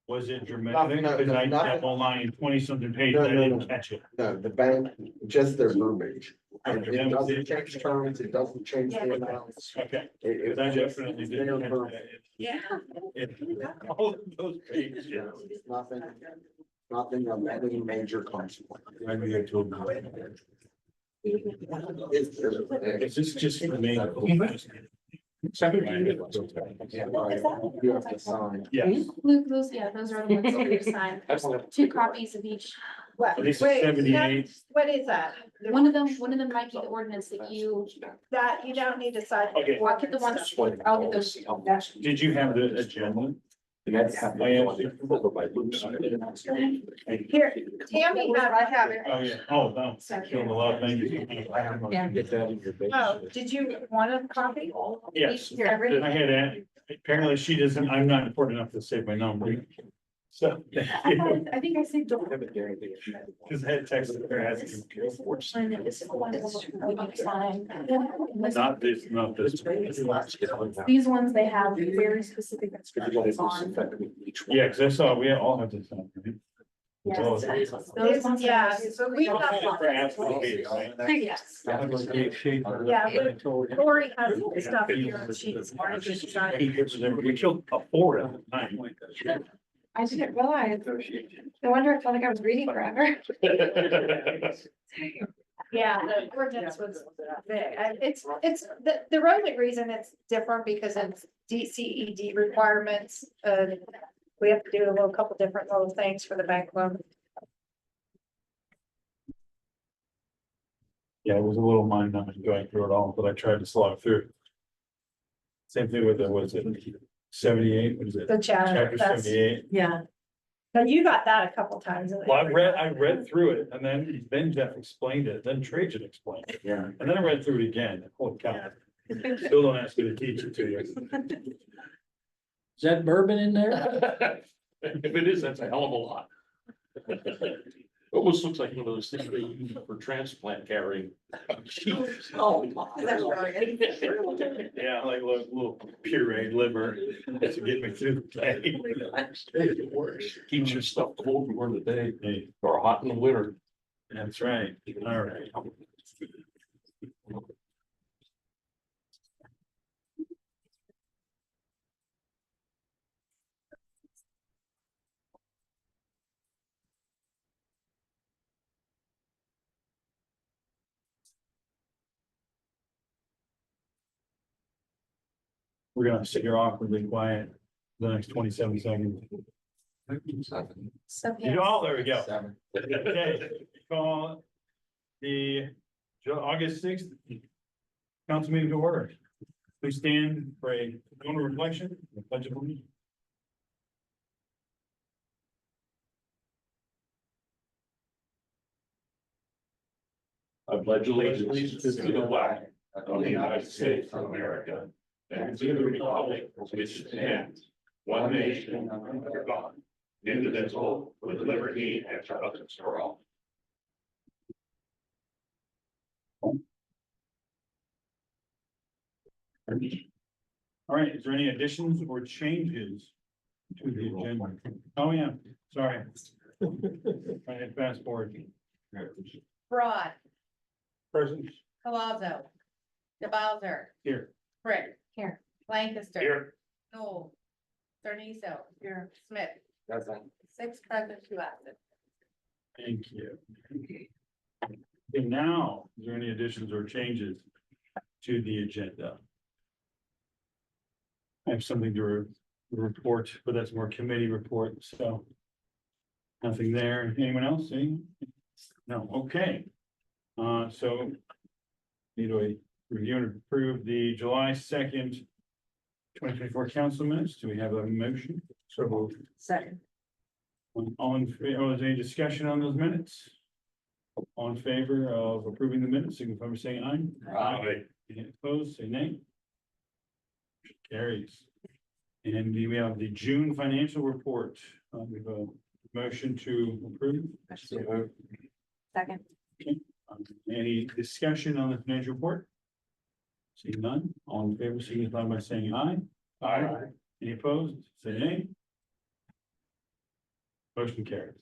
Was it dramatic? No, Because I nothing. have online 20-something pages, No, I no, didn't no. catch it. No, the bank, just their verbiage. And Okay. it doesn't change terms, it doesn't change the amounts. Okay, It- because I it's definitely their didn't catch verbiage. that. Yeah. All of those pages. It's nothing of any major consequence. Maybe I told you. It's Is this just for me? You have to sign. Yes. Luke, those, yeah, those are the ones that we signed. Two copies of each. What, This is wait, 78. what is that? One of them might be the ordinance that you, That, you don't need to sign. Okay. I'll get the ones, I'll get those. Did you have the agenda? Here, Tammy, I have it. Oh, yeah. Oh, no. Killed a lot of things. Yeah. Get that in your base. Oh, did you want a copy? Yes, Here, everything. I had that. Apparently she doesn't, I'm not important enough to save my number. So. I think I saved. Because I had texted her asking. This is the one that we need to sign. Not this, not this. These ones, they have very specific instructions on. Yeah, because I saw, we all have this. On, right? Oh, Yes. Those ones. Yeah, so we got. Yes. Yeah, but Lori has stuff here, and she's already just signed. We killed a 4 at the time. I didn't realize. No wonder I felt like I was reading forever. Yeah, the ordinance was big, and it's, the only reason it's different because it's DCED requirements, we have to do a little, couple different little things for the bank loan. Yeah, it was a little mind numbing going through it all, but I tried to slog through. Same thing with the, what is it, 78, what is it? The chapter, Chapter 78. Yeah. but you got that a couple times. Well, I read through it and then Jeff explained it, then Trajan explained it, Yeah. and then I read through it again. Holy cow. Still don't ask me to teach it to you. Is that bourbon in there? If it is, that's a hell of a lot. Almost looks like one of those things they use for transplant carrying. Oh. Yeah, like little pureed liver to get me through the day. It works. Keeps your stuff cold during the day or hot in the winter. That's right. All right. We're gonna sit here awkwardly quiet the next 27 seconds. So, You all, there we go. Okay, call the August 6th council meeting to order. Please stand for a moment of reflection, the pledge of allegiance. I pledge allegiance to the flag of the United States of America and to the republic for which it stands, one nation under God, indivisible, with liberty and justice for all. All right, is there any additions or changes to the agenda? Oh, yeah, sorry. I had fast forward. Broad, Present Colazo, DeBowser, here. Frick. Here. Lancaster. Here. Noel. Cerniso. Here. Smith. That's it. 6 present, 2 absent. Thank you. And now, is there any additions or changes to the agenda? I have something to report, but that's more committee report, so. Nothing there. Anyone else? Any? No, okay. So. Need to review and approve the July 2nd. 2024 council minutes. Do we have a motion? So moved. Second. All in favor, is there any discussion on those minutes? All in favor of approving the minutes, signify by saying aye. Aye. Any opposed, say nay. Carries. And we have the June financial report. We have a motion to approve. Second. Any discussion on the financial report? Seeing none, all in favor, signify by saying aye. Aye. Any opposed, say nay. Motion carries.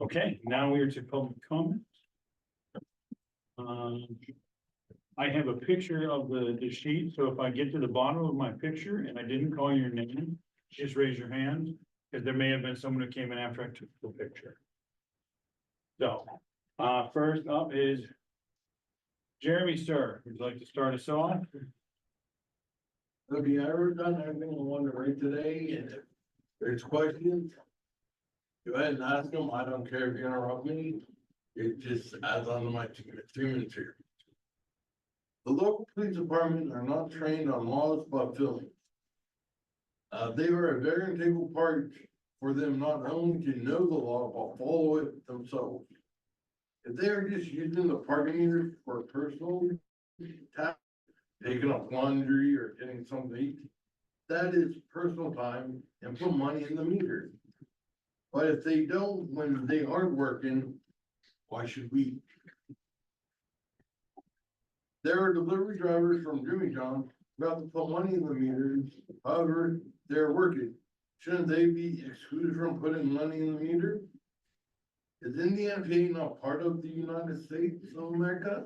Okay, now we are to public comment. I have a picture of the sheet, so if I get to the bottom of my picture and I didn't call your name, just raise your hand, because there may have been someone who came in after I took the picture. So, first up is Jeremy, sir, would you like to start us off? Have you ever done everything I wanted to write today, and if there's questions? Go ahead and ask them, I don't care if you interrupt me, it just adds on to my 2 minutes here. The local police department are not trained on laws about filming. They are a very integral part for them not only to know the law, but follow it themselves. If they are just using the parking meter for personal task, taking up laundry or getting something to eat, that is personal time and put money in the meter. But if they don't, when they aren't working, why should we? There are delivery drivers from Jimmy John about to put money in the meters, however, they're working. Shouldn't they be excluded from putting money in the meter? Is Indiana not part of the United States of America?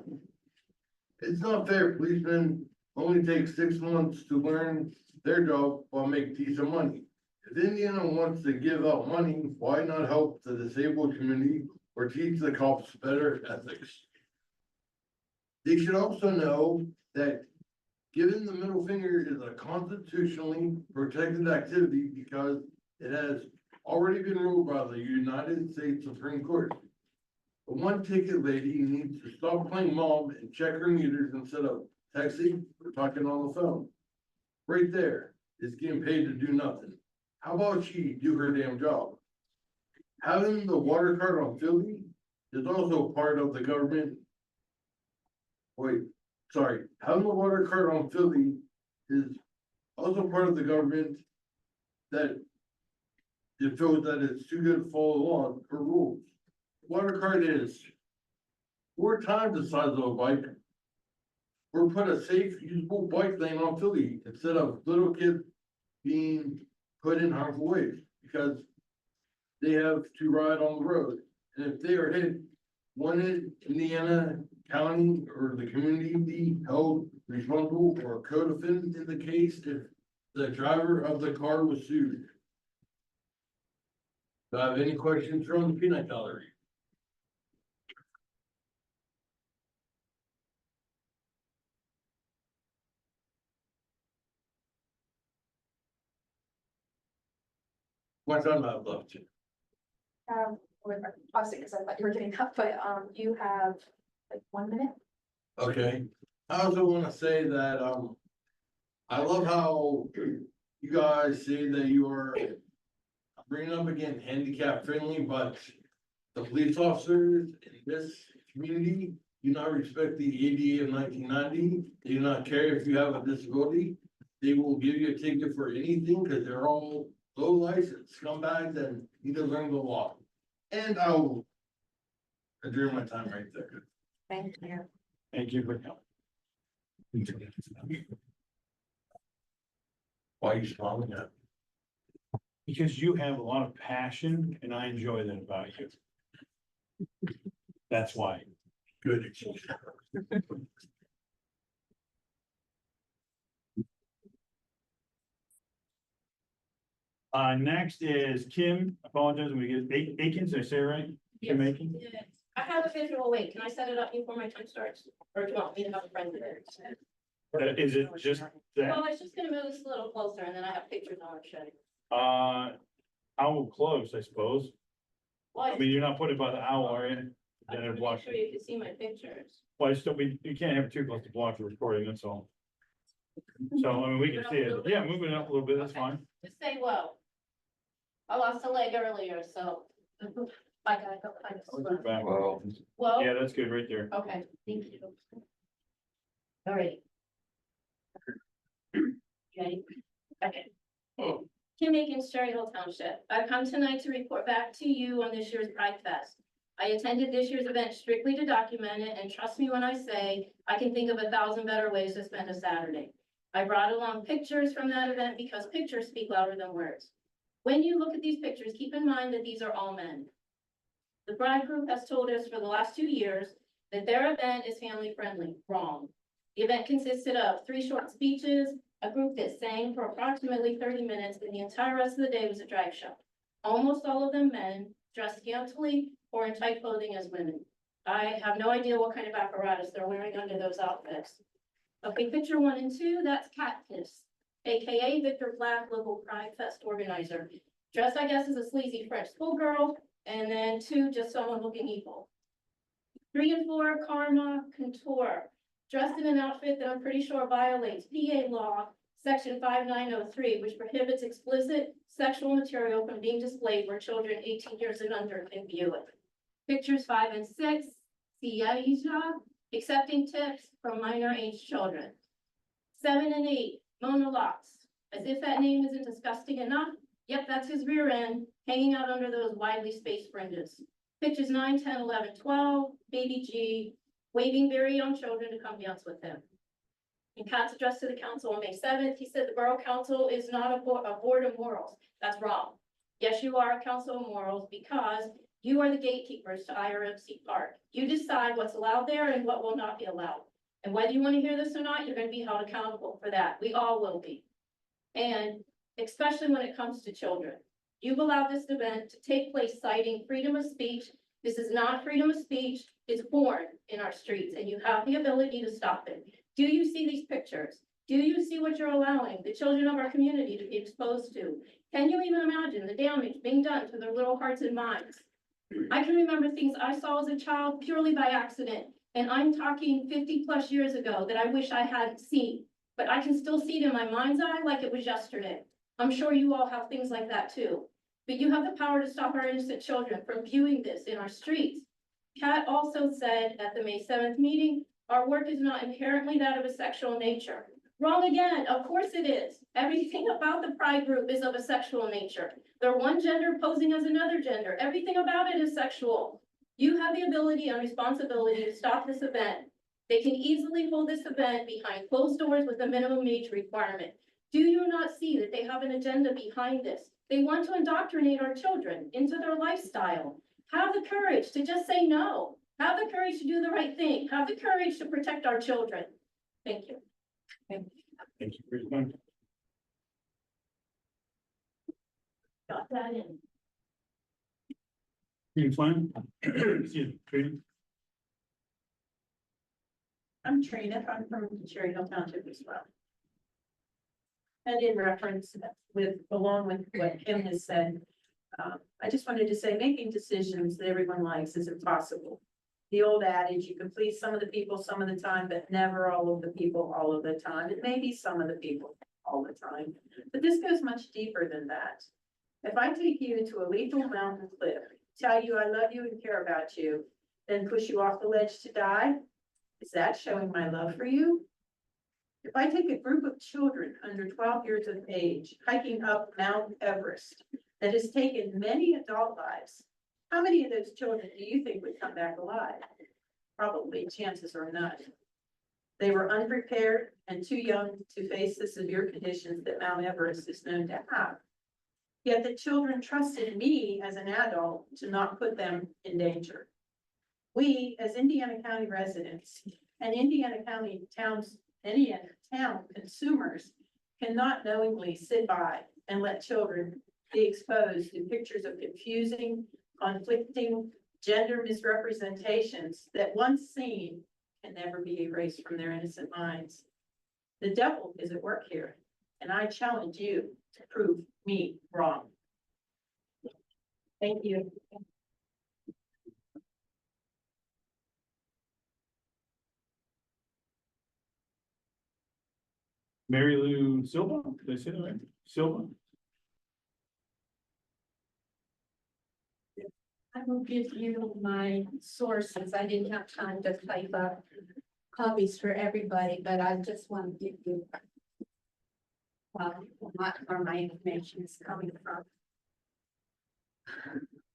It's not fair policemen only take 6 months to learn their job while make decent money. If Indiana wants to give out money, why not help the disabled community or teach the cops better ethics? They should also know that giving the middle finger is a constitutionally protected activity because it has already been ruled by the United States Supreme Court. The one ticket lady needs to stop playing mom and check her meters instead of texting or talking on the phone. Right there is getting paid to do nothing. How about she do her damn job? Having the water card on Philly is also part of the government. Having the water card on Philly is also part of the government that it feels that it's too good to follow along her rules. Water card is 4 times the size of a bike. Or put a safe, usable bike lane on Philly instead of little kids being put in harmful ways because they have to ride on the road. And if they are hit, wouldn't Indiana County or the community be held responsible or co-defendant in the case if the driver of the car was sued? Do I have any questions from the peanut gallery? What time I have left? We're pausing because I thought you were getting up, but, you have like 1 minute. Okay, I also wanna say that, I love how you guys say that you are bringing up again handicap friendly, but the police officers in this community do not respect the ADA of 1990. They do not care if you have a disability. They will give you a ticket for anything because they're all low license scumbags and need to learn the law. And I'll adjourn my time right there. Thank you. Thank you for help. Why are you smiling at? Because you have a lot of passion and I enjoy that about you. That's why. Good. Next is Kim, apologize, we get Akins, did I say it right? Kim Akins? Yeah. I have a visual, wait, can I set it up before my time starts? Or do you want me to have a friend there? Is it just that? Well, I was just gonna move this a little closer and then I have pictures on the show. How close, I suppose? Well, I mean, you're not putting it by the owl, are you? I Then want it to blocks. make sure you can see my pictures. Well, it's still be, you can't have it too close to block the recording, that's all. So, I mean, we can see it. Yeah, move it up a little bit, that's Okay. fine. Just stay low. I lost a leg earlier, so I gotta go kind of. Back. Whoa, Yeah, that's good right there. okay, thank you. All right. Okay, okay. Kim Akins, Cherry Hill Township. I've come tonight to report back to you on this year's Pride Fest. I attended this year's event strictly to document it, and trust me when I say, I can think of 1,000 better ways to spend a Saturday. I brought along pictures from that event because pictures speak louder than words. When you look at these pictures, keep in mind that these are all men. The bride group has told us for the last 2 years that their event is family friendly. Wrong. The event consisted of 3 short speeches, a group that sang for approximately 30 minutes, and the entire rest of the day was a drag show. Almost all of them men, dressed scantily or in tight clothing as women. I have no idea what kind of apparatus they're wearing under those outfits. Okay, picture 1 and 2, that's Cat Kiss, AKA Victor Black, local Pride Fest organizer. Dressed, I guess, as a sleazy French schoolgirl, and then 2, just someone looking evil. 3 and 4, Karma Contour, dressed in an outfit that I'm pretty sure violates PA law, section 5903, which prohibits explicit sexual material from being displayed where children 18 years and under can view it. Pictures 5 and 6, Siaja, accepting tips from minor age children. 7 and 8, Mona Locks, as if that name isn't disgusting enough. Yep, that's his rear end, hanging out under those widely spaced fringes. Pictures 9, 10, 11, 12, Baby G, waving very young children to come dance with him. In Cat's address to the council on May 7th, he said the Borough Council is not a board of morals. That's wrong. Yes, you are a council of morals because you are the gatekeepers to IRMC Park. You decide what's allowed there and what will not be allowed. And whether you want to hear this or not, you're going to be held accountable for that. We all will be. And especially when it comes to children. You've allowed this event to take place citing freedom of speech. This is not freedom of speech. It's born in our streets and you have the ability to stop it. Do you see these pictures? Do you see what you're allowing the children of our community to be exposed to? Can you even imagine the damage being done to their little hearts and minds? I can remember things I saw as a child purely by accident. And I'm talking 50+ years ago that I wish I hadn't seen, but I can still see it in my mind's eye like it was yesterday. I'm sure you all have things like that too. But you have the power to stop our innocent children from viewing this in our streets. Kat also said at the May 7th meeting, our work is not inherently that of a sexual nature. Wrong again, of course it is. Everything about the Pride group is of a sexual nature. They're one gender posing as another gender. Everything about it is sexual. You have the ability and responsibility to stop this event. They can easily hold this event behind closed doors with a minimum age requirement. Do you not see that they have an agenda behind this? They want to indoctrinate our children into their lifestyle. Have the courage to just say no. Have the courage to do the right thing. Have the courage to protect our children. Thank you. Thank you for your time. Got that in. Green Flame? Excuse me, Trina? I'm Trina, I'm from Cherry Hill Township as well. And in reference along with what Kim has said, I just wanted to say making decisions that everyone likes is impossible. The old adage, you can please some of the people some of the time, but never all of the people all of the time. It may be some of the people all the time, but this goes much deeper than that. If I take you to a lethal mountain cliff, tell you I love you and care about you, then push you off the ledge to die, is that showing my love for you? If I take a group of children under 12 years of age hiking up Mount Everest that has taken many adult lives, how many of those children do you think would come back alive? Probably, chances are none. They were unprepared and too young to face the severe conditions that Mount Everest is known to have. Yet the children trusted me as an adult to not put them in danger. We, as Indiana County residents and Indiana town consumers, cannot knowingly sit by and let children be exposed to pictures of confusing, conflicting gender misrepresentations that once seen can never be erased from their innocent minds. The devil is at work here, and I challenge you to prove me wrong. Thank you. Mary Lou Silva, did I say that right? Silva? I will give you my sources. I didn't have time to type up copies for everybody, but I just want to give you where my information is coming from.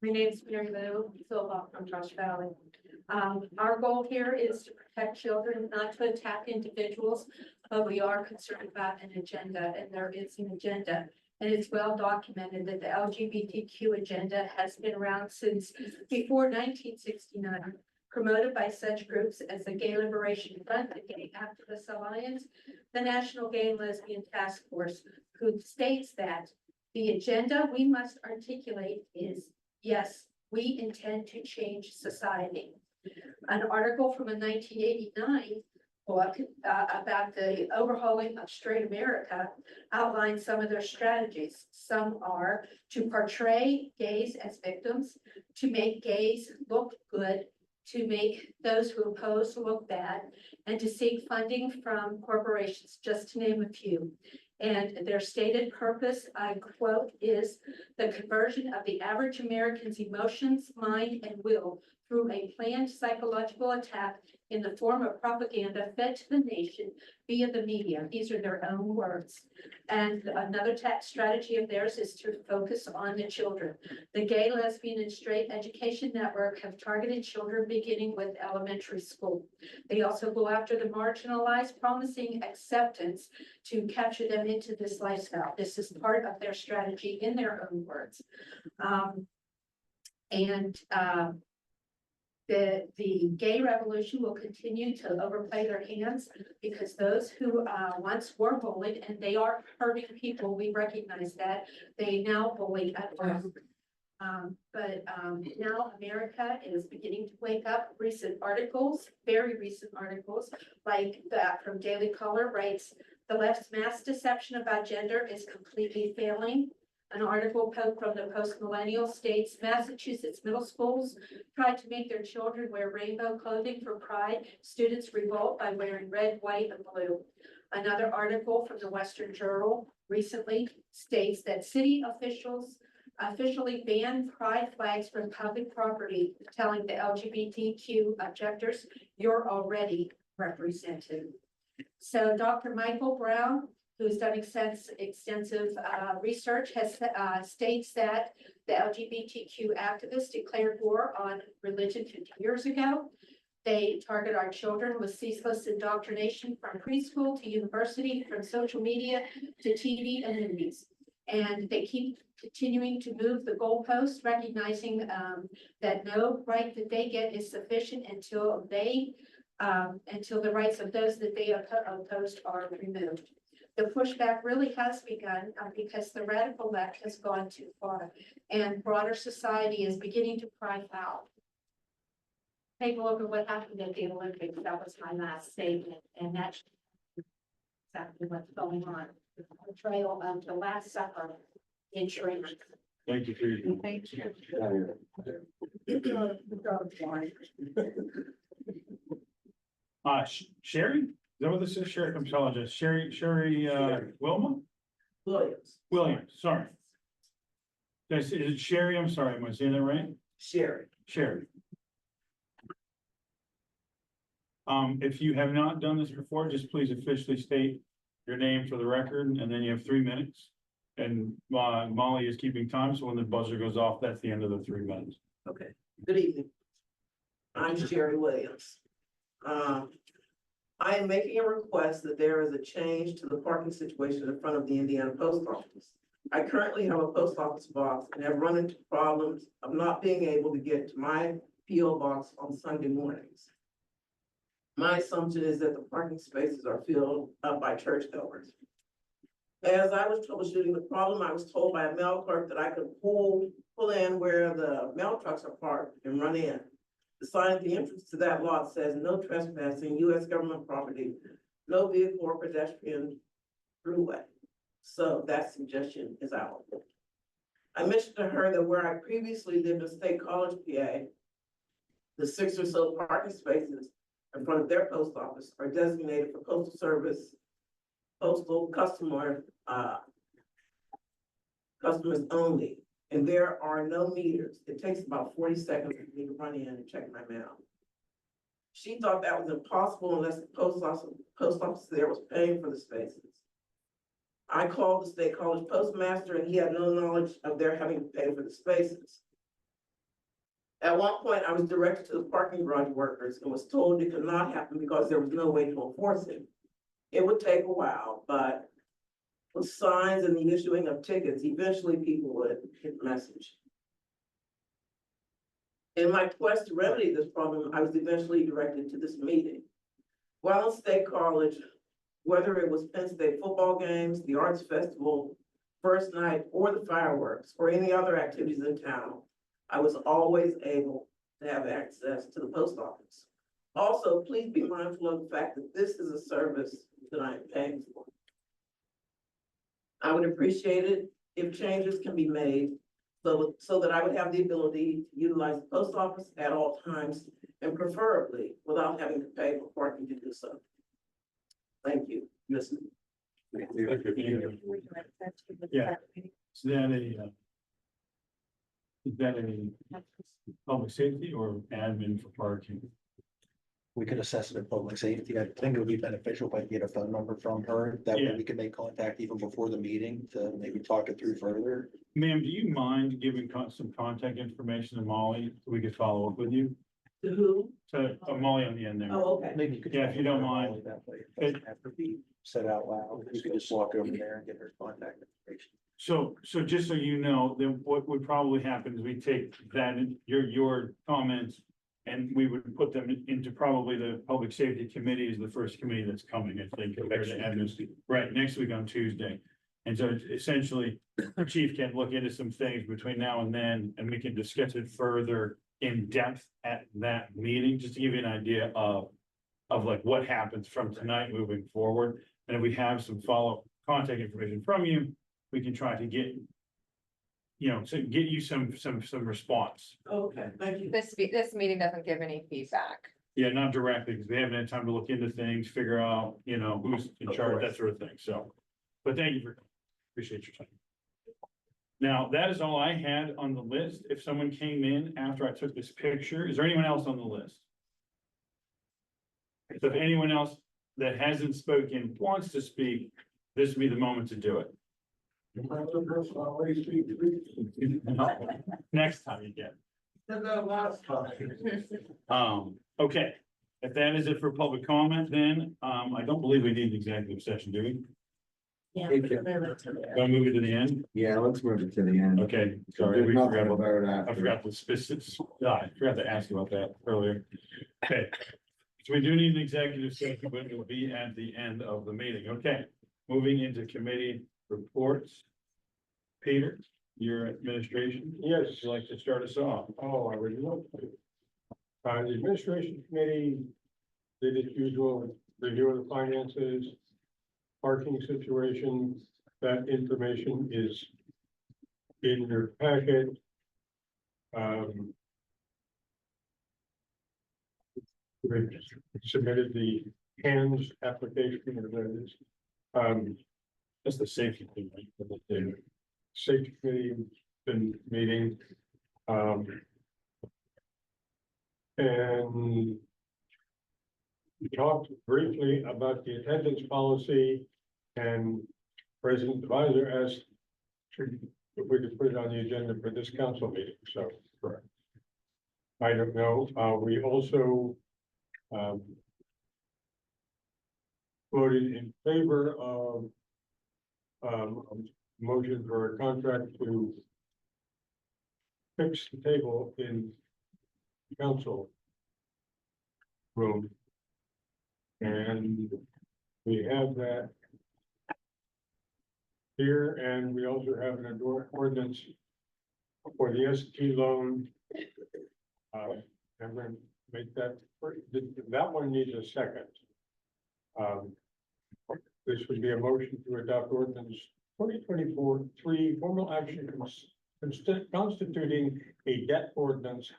My name is Mary Lou Silva from Josh Valley. Our goal here is to protect children, not to attack individuals, but we are concerned about an agenda, and there is an agenda. And it's well documented that the LGBTQ agenda has been around since before 1969, promoted by such groups as the Gay Liberation Front, the Gay Activist Alliance, the National Gay and Lesbian Task Force, who states that the agenda we must articulate is, yes, we intend to change society. An article from a 1989 book about the overhauling of straight America outlines some of their strategies. Some are to portray gays as victims, to make gays look good, to make those who oppose look bad, and to seek funding from corporations, just to name a few. And their stated purpose, I quote, is the conversion of the average American's emotions, mind, and will through a planned psychological attack in the form of propaganda fed to the nation via the media. These are their own words. And another strategy of theirs is to focus on the children. The Gay, Lesbian, and Straight Education Network have targeted children beginning with elementary school. They also go after the marginalized, promising acceptance to capture them into this lifestyle. This is part of their strategy in their own words. The gay revolution will continue to overplay their hands because those who once were bullied, and they are hurting people, we recognize that, they now bully at work. Now America is beginning to wake up. Recent articles, very recent articles, like that from Daily Caller writes, the left's mass deception about gender is completely failing. An article from the Post-Millennial states Massachusetts middle schools tried to make their children wear rainbow clothing for pride. Students revolt by wearing red, white, and blue. Another article from the Western Journal recently states that city officials officially banned pride flags from public property, telling the LGBTQ objectors, you're already represented. So Dr. Michael Brown, who's done extensive research, has states that the LGBTQ activists declared war on religion 50 years ago. They target our children with ceaseless indoctrination from preschool to university, from social media to TV and movies. And they keep continuing to move the goalposts, recognizing that no right that they get is sufficient until the rights of those that they opposed are removed. The pushback really has begun because the radical left has gone too far, and broader society is beginning to cry foul. Take a look at what happened at the Olympics. That was my last statement, and that's exactly what's going on. The portrayal of the Last Supper in Shrink. Thank you for your. Thank you. Sherry? Is that what this is? Sherry, I'm apologize. Sherry, Wilma? Williams, sorry. Is it Sherry? I'm sorry, am I saying that right? Sherry. Sherry. If you have not done this before, just please officially state your name for the record, and then you have 3 minutes. And Molly is keeping time, so when the buzzer goes off, that's the end of the 3 minutes. Okay, good evening. I'm Sherry Williams. I am making a request that there is a change to the parking situation in front of the Indiana Post Office. I currently have a post office box and have run into problems of not being able to get to my PO box on Sunday mornings. My assumption is that the parking spaces are filled up by churchgoers. As I was troubleshooting the problem, I was told by a mail clerk that I could pull in where the mail trucks are parked and run in. The sign at the entrance to that lot says no trespassing, U.S. government property, no vehicle or pedestrian throughway. So that suggestion is out. I mentioned to her that where I previously lived in State College, PA, the 6 or so parking spaces in front of their post office are designated for postal service, postal customers only. And there are no meters. It takes about 40 seconds for me to run in and check my mail. She thought that was impossible unless the post office there was paying for the spaces. I called the State College postmaster and he had no knowledge of their having to pay for the spaces. At one point, I was directed to the parking garage workers and was told it could not happen because there was no way to enforce it. It would take a while, but with signs and the issuing of tickets, eventually people would get the message. In my quest to remedy this problem, I was eventually directed to this meeting. While in State College, whether it was Penn State football games, the Arts Festival, first night, or the fireworks, or any other activities in town, I was always able to have access to the post office. Also, please be mindful of the fact that this is a service that I am paying for. I would appreciate it if changes can be made so that I would have the ability to utilize the post office at all times and preferably without having to pay for parking to do so. Thank you. Listen. Yeah. Is that a public safety or admin for parking? We could assess it in public safety. I think it would be beneficial if I get a phone number from her. That way Yeah. we can make contact even before the meeting to maybe talk it through further. Ma'am, do you mind giving some contact information to Molly, so we could follow up with you? To who? To Molly on the end there. Oh, okay. Maybe you could. Yeah, if you don't mind. That way it doesn't have to be said out loud. You could just walk over there and get her contact information. So just so you know, then what would probably happen is we take that, your comments, and we would put them into probably the public safety committee is the first committee that's coming, I think. compared to admin. Right, next week on Tuesday. And so essentially, the chief can look into some things between now and then, and we can discuss it further in depth at that meeting, just to give you an idea of like what happens from tonight moving forward. And if we have some follow-up contact information from you, we can try to get, to get you some response. Okay, thank you. This meeting doesn't give any feedback. Yeah, not directly, because we haven't had time to look into things, figure out, who's in charge, that sort of thing, so. But thank you appreciate your time. Now, that is all I had on the list. If someone came in after I took this picture, is there anyone else on the list? So if anyone else that hasn't spoken wants to speak, this would be the moment to do it. Next time you get. Okay, if that is it for public comment, then, I don't believe we need an executive session, do we? Yeah. Want to move it to the end? Yeah, let's move it to the end. Okay, sorry, There's we nothing forgot about about that. I after. forgot the specifics, I forgot to ask you about that earlier. Okay, so we do need an executive session, but it will be at the end of the meeting. Okay, moving into committee reports. Peter, your administration? Yes. Would you like to start us off? Oh, I would love to. The administration committee did its usual review of the finances, parking situation. That information is in your packet. We submitted the hands application of those. That's the safety thing, right? For the Safety committee been meeting. And we talked briefly about the attendance policy, and President Advisor asked if we could put it on the agenda for this council meeting, so. Correct. I don't know, we also voted in favor of a motion for a contract to fix the table in council room. And we have that here, and we also have an ordinance for the ST loan. I'm going to make that, that one needs a second. This would be a motion to adopt ordinance 2024-3, formal action constituting a debt ordinance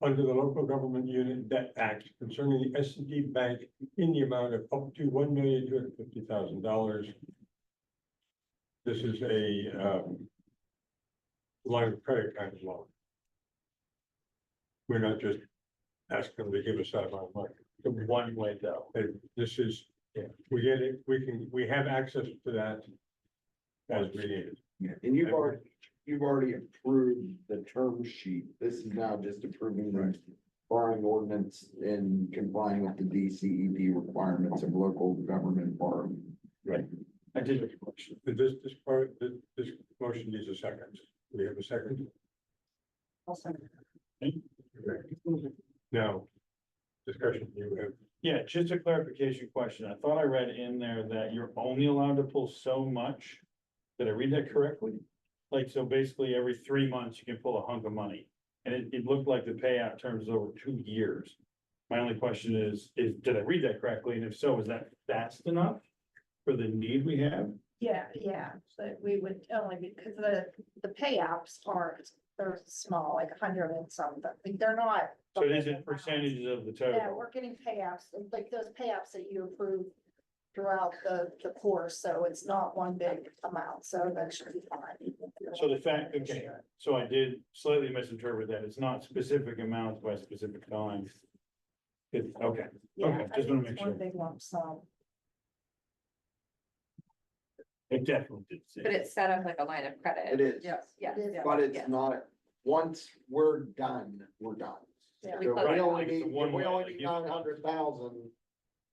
under the Local Government Unit Debt Act concerning the S&T Bank in the amount of up to $1,250,000. This is a line of credit kind of loan. We're not just asking them to give us that amount of money. The one way though. This is, we get it, we have access to that as we need it. Yeah, and you've already, you've already approved the term sheet. This is now just approving the borrowing ordinance and complying with the DCED requirements of local government borrowing. Right. I did have a question. This part, this motion needs a second. Do we have a second? Now, discussion you have. Yeah, just a clarification question. I thought I read in there that you're only allowed to pull so much. Did I read that correctly? Like, so basically every 3 months you can pull a hunk of money. And it looked like the payout term is over 2 years. My only question is, did I read that correctly? And if so, is that fast enough for the need we have? Yeah, so we would only, because the payouts they're small, like 100 and something, they're not. So it isn't percentages of the Yeah, total. we're getting payouts, like those payouts that you approve throughout the course, so it's not one big amount, so that should be fine. So the fact, okay, so I did slightly misinterpret that. It's not specific amounts by specific times. Okay, Yeah, okay, I just think wanna make it's one sure. big lump sum. It definitely did say. But it's set up like a line of credit. It is. Yes, yes. It is. But it's Yes. not, once we're done, we're done. Yeah. We So close we it. only Like it's a need, if one-way, we only like need you- 900,000,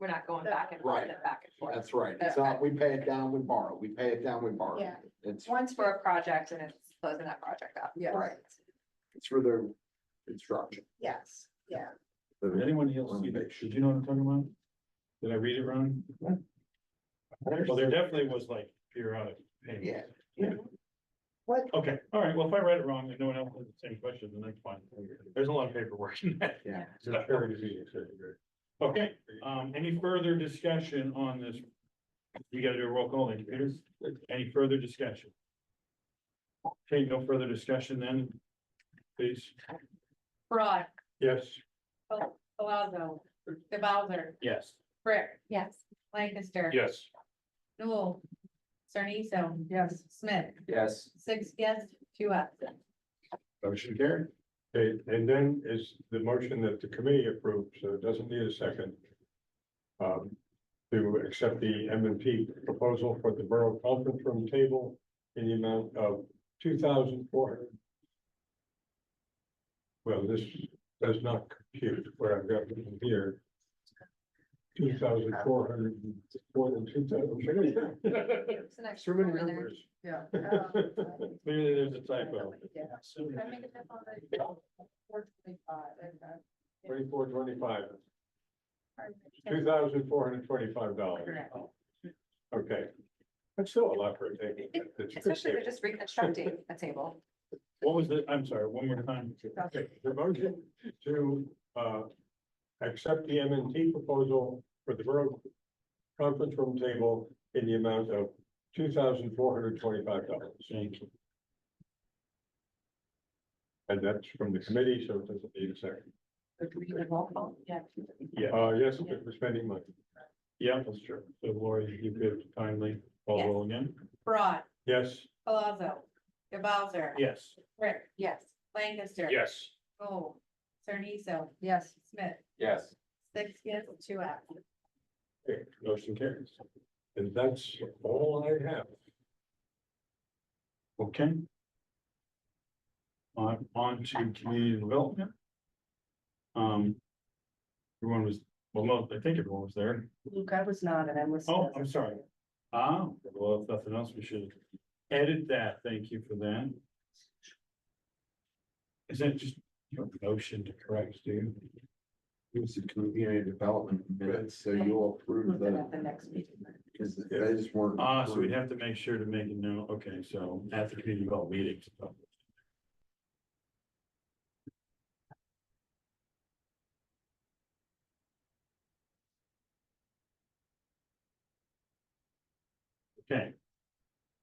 We're not going back and forth Right. and back and forth. that's right. It's not, we pay it down, we borrow, we pay it down, we borrow. Yeah. It's, Once For a project and it's closing that project up. Yeah. Right, it's for the construction. yes, yeah. Did anyone else see that? Did you know what I'm talking about? Did I read it wrong? Well, there definitely was like periodic payment. Yeah. What, Okay, all right, well, if I read it wrong and no one else has the same question, then that's fine. There's a lot of paperwork in that. Yeah. Just carry the meeting, so you're good. Okay, any further discussion on this? You gotta do a roll call, then, Peter. Any further discussion? Okay, no further discussion then, please. Broad, Yes, Palazzo, DeBowser, Yes. Brick, Yes. Lancaster. Yes. Newell, Cerniso. Yes. Smith, Yes. 6 yes, 2 absent. Motion carried. okay, and then is the motion that the committee approved, so it doesn't need a second. To accept the M&P proposal for the Borough Conference Room table in the amount of 2,400. Well, this does not compute where I've got it in here. 2,400, more than 2,000. It's an So extra many four in there. numbers. yeah. Clearly, there's a typo. Yeah. I make it up on the 425, okay. 2425, $2,425. Okay. That's still a lot for a table. It's a good Especially they're table. just reconstructing a table. What was the, I'm sorry, one more time. Okay, the motion to accept the M&T proposal for the Borough Conference Room table in the amount of $2,425. Thank you. And that's from the committee, so it doesn't need a second. Do we need a roll call? Yeah. Yeah, Yes, but we're spending money. yeah, that's true. So Lori, you could kindly call roll again? Broad, Yes, Palazzo, DeBowser, Yes. Brick, Yes. Lancaster. Yes. Newell, Cerniso, Yes. Smith, Yes. 6 yes, 2 absent. okay, motion carries. And that's all I have. Okay. On to community development. Everyone was, well, no, I think everyone was there. Luke, I was not, and I was. Oh, I'm sorry. Well, if nothing else, we should edit that. Thank you for that. Is that just your motion to correct, Steve? It was the community development minutes, so you'll approve the, At the next meeting. because they just weren't. So we'd have to make sure to make a note. Okay, so at the community development meetings. Okay.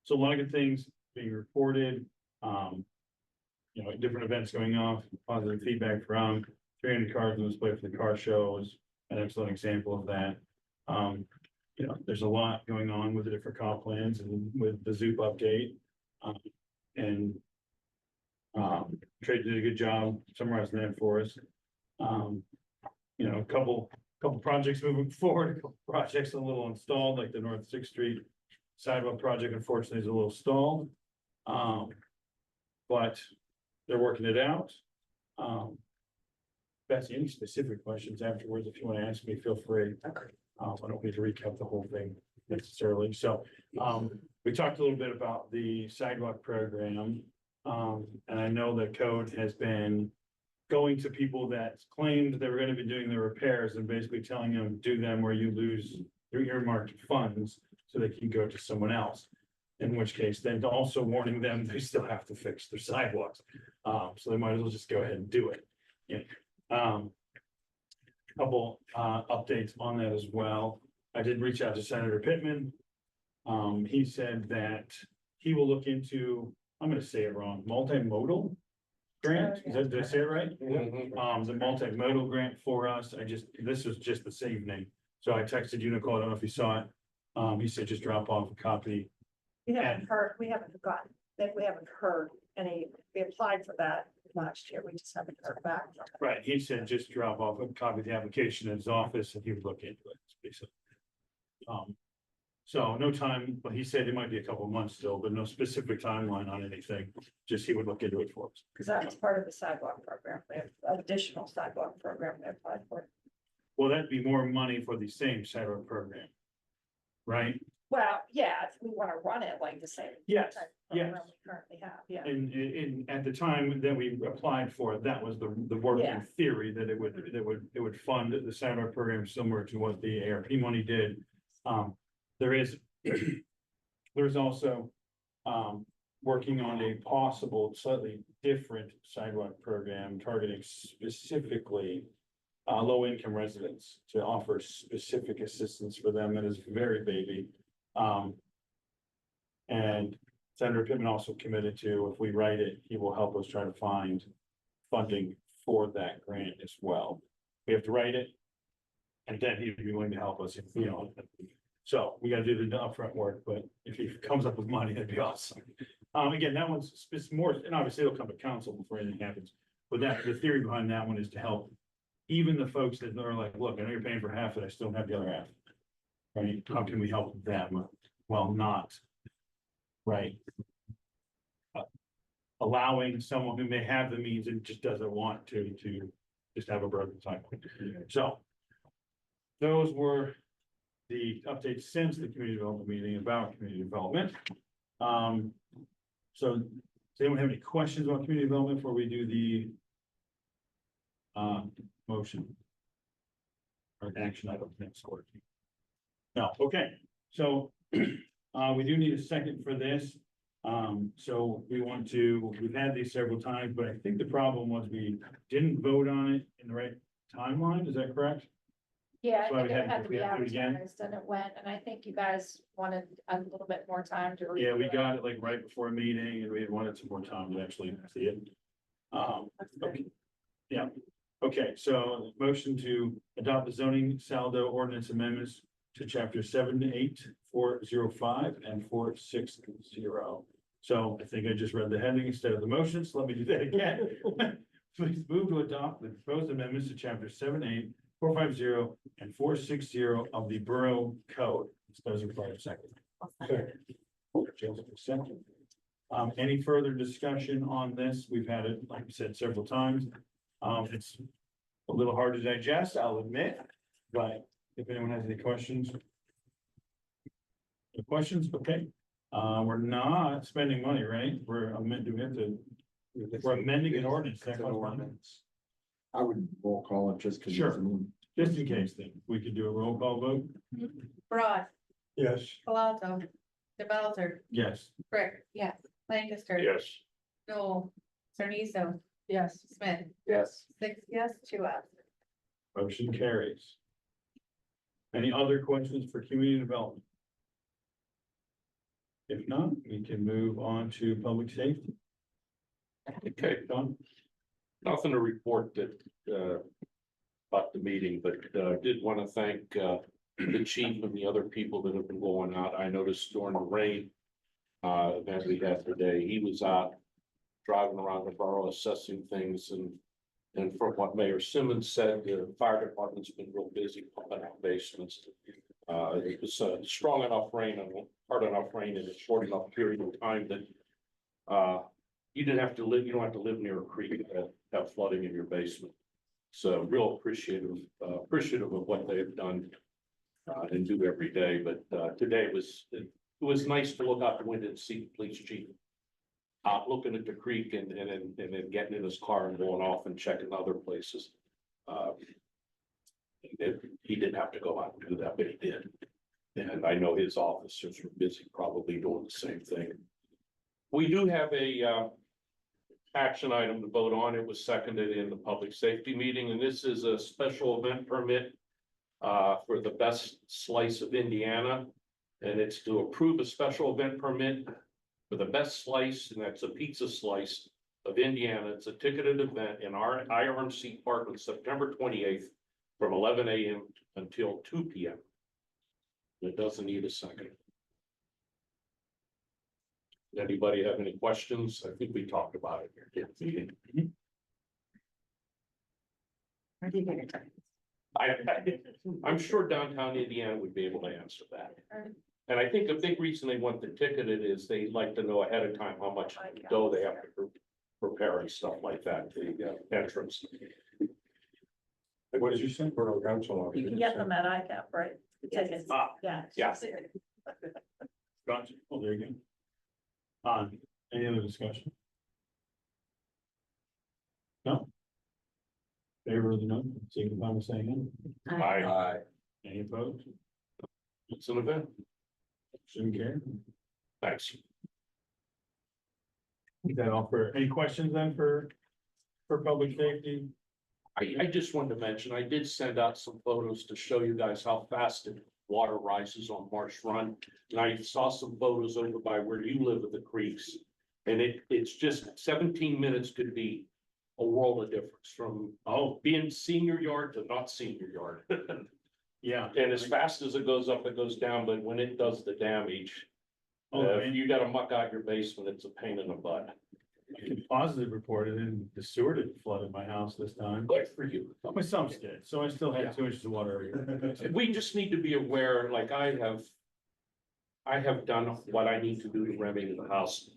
So a lot of good things being reported, different events going off, positive feedback from 300 cars on display for the car show is an excellent example of that. There's a lot going on with the different comp plans and with the Zoop update. Trey did a good job summarizing that for us. A couple projects moving forward, a couple projects a little installed, like the North Sixth Street sidewalk project unfortunately is a little stalled. but they're working it out. Betsy, any specific questions afterwards, if you want to ask me, feel free. I don't need to recap the whole thing necessarily. So, we talked a little bit about the sidewalk program. And I know that code has been going to people that claimed they were gonna be doing the repairs and basically telling them, do them where you lose your earmarked funds so they can go to someone else. In which case, then also warning them, they still have to fix their sidewalks. So they might as well just go ahead and do it. Yeah. Couple updates on that as well. I did reach out to Senator Pittman. He said that he will look into, I'm gonna say it wrong, multimodal grant. Did I say it right? The multimodal grant for us. This was just this evening. So I texted you, Nicole, I don't know if you saw it. He said just drop off a copy. We haven't heard, we haven't forgotten, that we haven't heard any, we applied for that last year, we just haven't heard back from it. Right, he said just drop off a copy of the application in his office and he would look into it, basically. So no time, but he said it might be a couple of months still, but no specific timeline on anything. Just he would look into it for us. Because that's part of the sidewalk program, we have additional sidewalk program we applied for. Well, that'd be more money for the same sidewalk program. Right? Well, yeah, if we want to run it like the same. Yes, type yes. program we currently have, yeah. And at the time that we applied for it, that was the working Yeah. theory that it would fund the sidewalk program similar to what the ARP money did. There's also working on a possible slightly different sidewalk program targeting specifically low-income residents to offer specific assistance for them. That is very baby. And Senator Pittman also committed to, if we write it, he will help us try to find funding for that grant as well. We have to write it. And then he'd be willing to help us, if, you know. So we gotta do the upfront work, but if he comes up with money, that'd be awesome. Again, that one's more, and obviously it'll come to council before anything happens. But the theory behind that one is to help even the folks that are like, look, I know you're paying for half, but I still have the other half. Right? How can we help them while not, right? Allowing someone who may have the means and just doesn't want to just have a broken sidewalk. So those were the updates since the community development meeting about community development. So does anyone have any questions about community development before we do the motion? Or action item next quarter? No, okay, so we do need a second for this. So we've had these several times, but I think the problem was we didn't vote on it in the right timeline, is that correct? Yeah, That's I why think we it had had to- to we be have to do it again? advertised and it went, and I think you guys wanted a little bit more time to. Yeah, we review it. got it like right before a meeting and we had wanted some more time to actually see it. Okay. Yeah, okay, so motion to adopt the zoning saldo ordinance amendments to chapter 78405 and 460. So I think I just read the heading instead of the motion, so let me do that again. Please move to adopt the proposed amendments to chapter 78450 and 460 of the Borough Code. This does require a second. Second. Any further discussion on this? We've had it, like I said, several times. It's a little hard to digest, I'll admit, but if anyone has any questions. Any questions? Okay. We're not spending money, right? We're amending an ordinance. It's an ordinance. I would roll call it just because. Sure. Just in case then, we could do a roll call vote. Broad, Yes. Palazzo, DeBelter, Yes. Brick, yes, Lancaster. Yes. Joel, Cerniso, Yes. Smith, Yes. 6 yes, 2 absent. Motion carries. Any other questions for community development? If not, we can move on to public safety. Okay, Don? nothing to report that, about the meeting, but, did want to thank, the chief and the other people that have been going out. I noticed during the rain, event we had today, he was out driving around the borough assessing things and from what Mayor Simmons said, the fire department's been real busy pumping out basements. It was strong enough rain and hard enough rain in a short enough period of time that you don't have to live near a creek that have flooding in your basement. So real appreciative of what they've done. And do every day, but today it was nice to look out the window and see the police chief. Looking at the creek and then getting in his car and going off and checking other places. He didn't have to go out and do that, but he did. And I know his officers were busy probably doing the same thing. We do have a action item to vote on. It was seconded in the public safety meeting, and this is a special event permit for the Best Slice of Indiana. And it's to approve a special event permit for the Best Slice, and that's a pizza slice of Indiana. It's a ticketed event in our IRMC Park on September 28th from 11 a.m. until 2 p.m. It doesn't need a second. Anybody have any questions? I think we talked about it here. Where do you get your time? I'm sure downtown Indiana would be able to answer that. And I think a big reason they want the ticketed is they like to know ahead of time how much dough they have to prepare and stuff like that, the entrance. What did you say? Borough Council. You can get them at ICAP, right? The tickets. Yeah. Yeah. Gotcha. Oh, there you go. Any other discussion? No? Favor of the note, signify by saying Aye. Any opposed? It's an event. Shouldn't care. Thanks. Is that all for, any questions then for public safety? I just wanted to mention, I did send out some photos to show you guys how fast the water rises on Marsh Run. And I saw some photos over by where you live at the creeks. And it's just 17 minutes could be a world of difference from, being senior yard to not senior yard. Yeah. And as fast as it goes up, it goes down, but when it does the damage, if you gotta muck out your basement, it's a pain in the butt. I can positive report it, and the sewer didn't flood in my house this time. Good for you. My sumps did, so I still Yeah. had 2 inches of water every year. We just need to be aware, like I have done what I need to do to remedy the house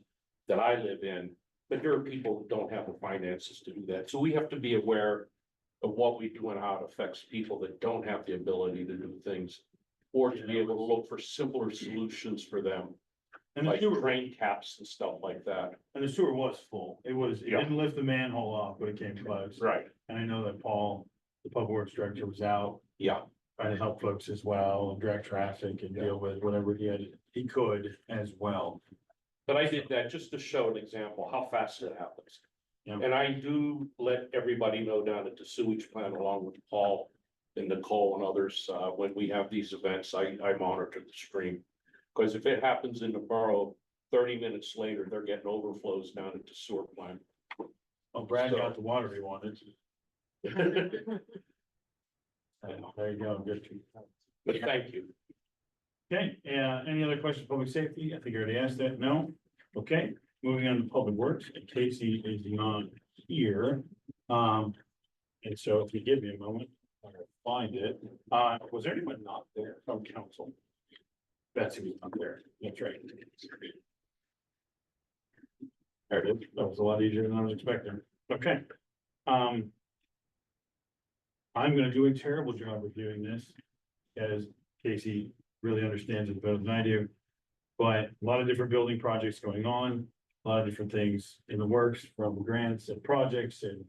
that I live in, but there are people who don't have the finances to do that. So we have to be aware of what we do and how it affects people that don't have the ability to do things, or to be able to look for simpler solutions for them, And the like sewer, drain caps and stuff like that. and the sewer was full. It Yeah. didn't lift the manhole off, but it came close. Right. And I know that Paul, the public works director, was out Yeah. trying to help folks as well, and direct traffic and deal with whatever he could as well. But I did that just to show an example how fast it happens. Yeah. And I do let everybody know down at the sewage plant, along with Paul and Nicole and others, when we have these events, I monitor the stream. Because if it happens in the borough, 30 minutes later, they're getting overflows down at the sewer plant. Oh, Brad got the water he wanted. There you go, good. But thank you. Okay, any other questions, public safety? I think I already asked that. No? Okay, moving on to public works. Casey is not here. And so if you give me a moment, I'm gonna find it. Was there anyone not there from council? Betsy was not there. That's right. There it is. That was a lot easier than I was expecting. Okay. I'm gonna do a terrible job reviewing this, as Casey really understands it better than I do. But a lot of different building projects going on, a lot of different things in the works, from grants and projects, and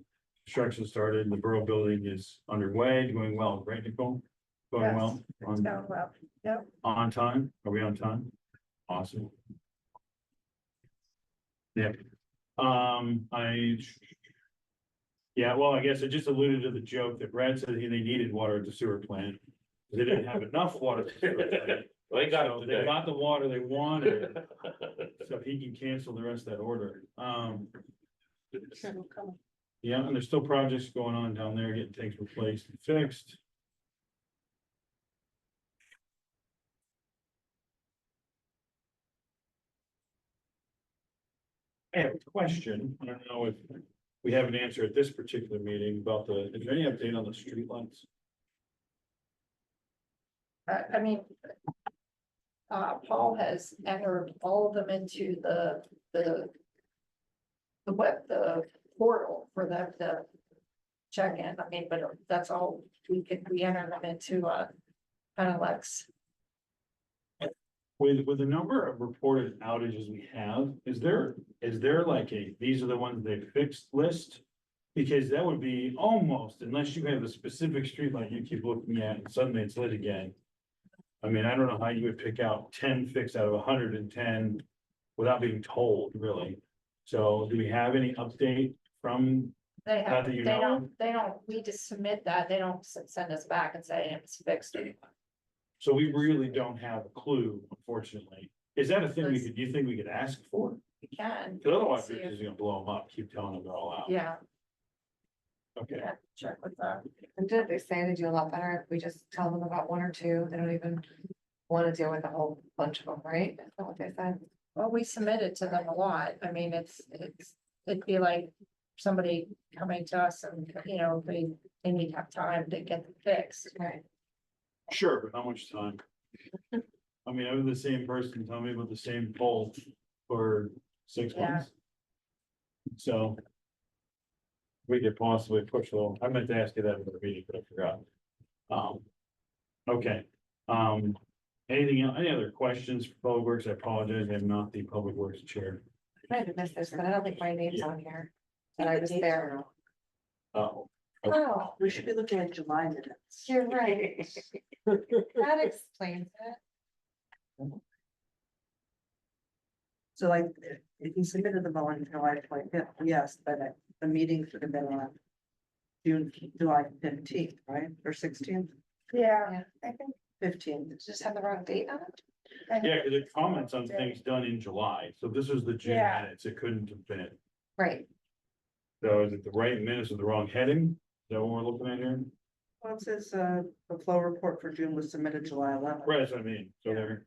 construction started. The Borough building is underway, going well, right, Nicole? Going Yes, well, It's going well. Yep. on time? Are we on time? Awesome. Yeah. Yeah, well, I guess I just alluded to the joke that Brad said they needed water at the sewer plant. They didn't have enough water. At the sewer plant. They got So it they today. got the water they wanted, so he can cancel the rest of that order. Yeah, and there's still projects going on down there, getting things replaced and fixed. I have a question. I don't know if we have an answer at this particular meeting about is there any update on the streetlights? I mean, Paul has entered all of them into the the portal for them to check in. I mean, but that's all we enter them into, Penelex. With the number of reported outages we have, is there like these are the ones they fixed list? Because that would be almost, unless you have a specific street like you keep looking at and suddenly it's lit again. I mean, I don't know how you would pick out 10 fixed out of 110 without being told, really. So do we have any update from, They Not have, that you they know. don't, we just submit that. They don't send us back and say it's fixed. so we really don't have a clue, unfortunately. Is that a thing do you think we could ask for? We can. Because otherwise, See we're if- just gonna blow them up, keep telling them they're all out. Yeah, Okay, yeah, check with that. And did they say they do a lot better if we just tell them about one or two? They don't even want to deal with a whole bunch of them, right? Is that what they said? Well, we submitted to them a lot. I mean, it'd be like somebody coming to us and, they need to have time to get them fixed. Right. sure, but how much time? I mean, I was the same person telling me about the same pole for 6 Yeah. months. So. We could possibly push a little, I meant to ask you that in the meeting, but I forgot. Okay, anything else, any other questions for Public Works? I apologize, I'm not the Public Works chair. I might have missed this, but I don't think my name's on here. But I was there. Oh, Oh, We should be looking at July minutes. you're right. That explains it. So like, if you submitted them on July 25th, yes, but the meeting should have been on July 15th, right, or 16th, Yeah, I think 15th. Just have the wrong date on it. yeah, because it comments on things done in July, so this was the June Yeah. minutes, it couldn't have been. Right. So is it the right minutes with the wrong heading? Is that what we're looking at here? Well, it says, the flow report for June was submitted July 11th. Right, that's what I mean, so there.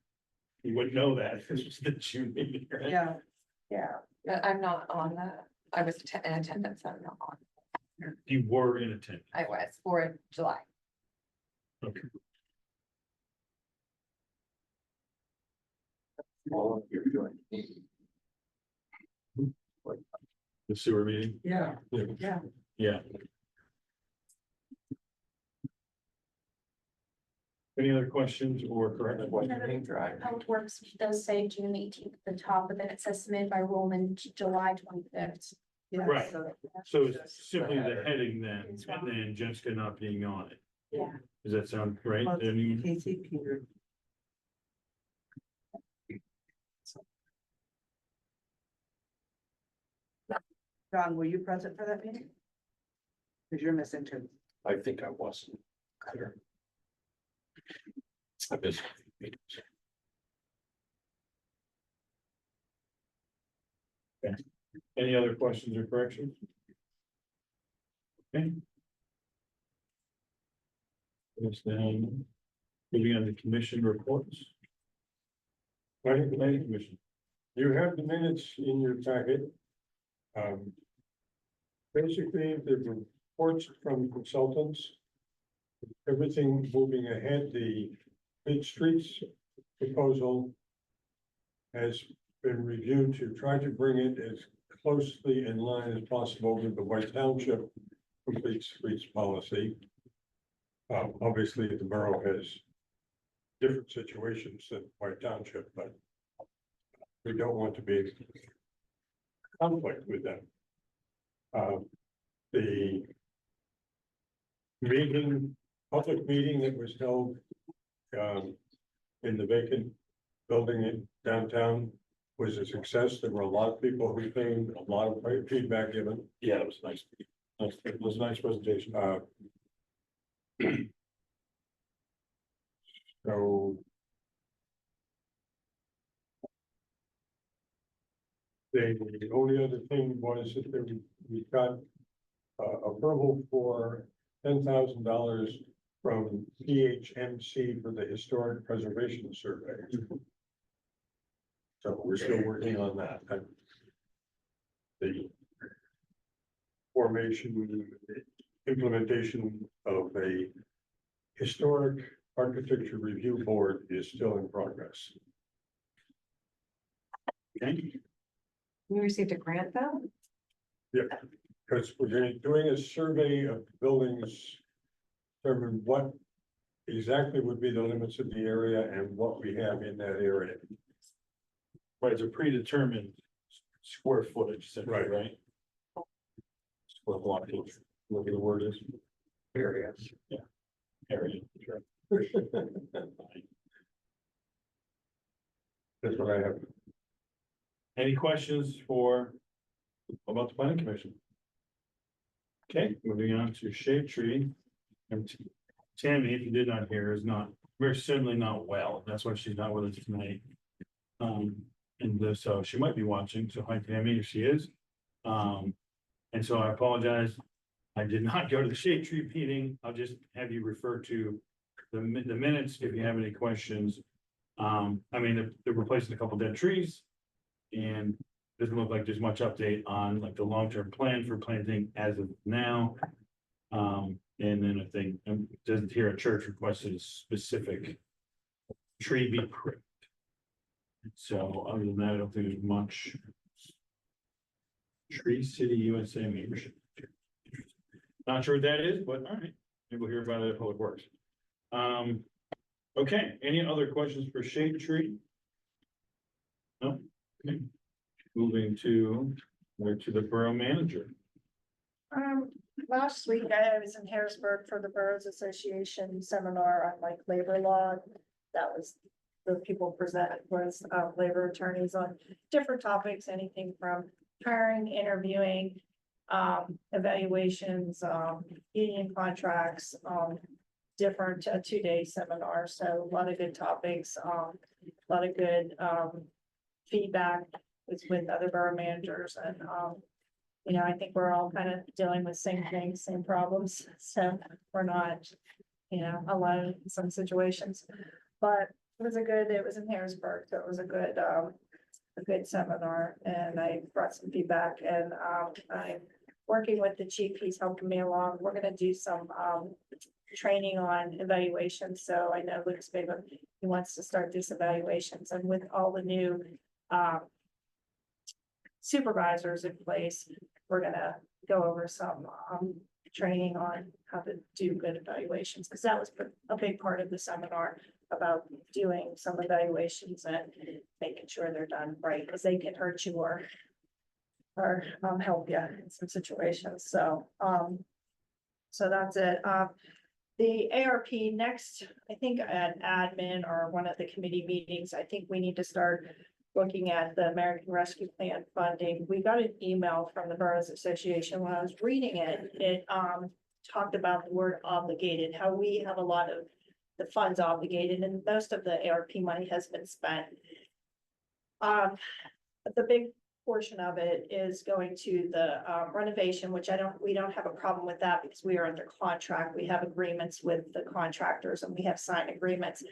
You wouldn't know that if this was the June meeting, right? Yeah, Yeah, But I'm not on that. I was in attendance. I'm not on. You were in attendance. I was for July. Okay. The sewer meeting? yeah, Yeah. yeah. Yeah. Any other questions or corrections? Public Works does say June 18th at the top, but then it says submitted by Roman July 25th. Yeah, Right. so- So it's simply the heading then, and then Jessica not being on it. Yeah. Does that sound right? Well, it's Any- Casey Peter. John, were you present for that meeting? Because you're missing too. I think I wasn't clear. I missed meetings. Any other questions or corrections? Okay. Yes, then, moving on to commission reports. Planning Commission. You have the minutes in your packet. Basically, the reports from consultants. Everything moving ahead, the mid streets proposal has been reviewed to try to bring it as closely in line as possible with the White Township complete streets policy. Obviously, the borough has different situations than White Township, but we don't want to be in conflict with them. The public meeting that was held in the vacant building in downtown was a success. There were a lot of people who came, a lot of great feedback given. Yeah, it was nice. It was a nice presentation. So the only other thing was that we got approval for $10,000 from PHMC for the historic preservation survey. So we're still working on that. And the formation, implementation of a historic architecture review board is still in progress. Okay. We received a grant though? Because we're doing a survey of buildings, determine what exactly would be the limits of the area and what we have in that area. Right, it's a predetermined square footage, essentially, Right. right? Square wattage, whatever the word is. Area. Area, sure. That's what I have. Any questions about the planning commission? Okay, moving on to shade tree. And Tammy, if you did not hear, is not, very certainly not well. That's why she's not with us tonight. So she might be watching. So hi, Tammy, if she is. And so I apologize. I did not go to the shade tree meeting. I'll just have you refer to the minutes if you have any questions. I mean, they're replacing a couple dead trees. And doesn't look like there's much update on like the long-term plan for planting as of now. And then I think, doesn't hear a church requested a specific tree be pricked. So other than that, I don't think there's much. Tree City USA membership. Not sure what that is, but all right, maybe we'll hear about it at Public Works. Okay, any other questions for shade tree? No, okay. Moving to the borough manager. Last week I was in Harrisburg for the Boroughs Association seminar on like labor law. That was, the people presented was labor attorneys on different topics, anything from hiring, interviewing, evaluations, union contracts, different 2-day seminars. So a lot of good topics, a lot of good feedback with other borough managers, and you know, I think we're all kind of dealing with same things, same problems. So we're not, you know, alone in some situations. But it was in Harrisburg, so it was a good seminar, and I brought some feedback, and I'm working with the chief. He's helping me along. We're gonna do some training on evaluations. So I know Lucas Baber, he wants to start these evaluations, and with all the new supervisors in place, we're gonna go over some training on how to do good evaluations, because that was a big part of the seminar, about doing some evaluations and making sure they're done right, because they can hurt you or help you in some situations. So so that's it. The ARP next, I think at admin or one of the committee meetings, I think we need to start looking at the American Rescue Plan funding. We got an email from the Boroughs Association. When I was reading it, it talked about the word obligated, how we have a lot of the funds obligated, and most of the ARP money has been spent. The big portion of it is going to the renovation, which we don't have a problem with that, because we are under contract. We have agreements with the contractors, and we have signed agreements.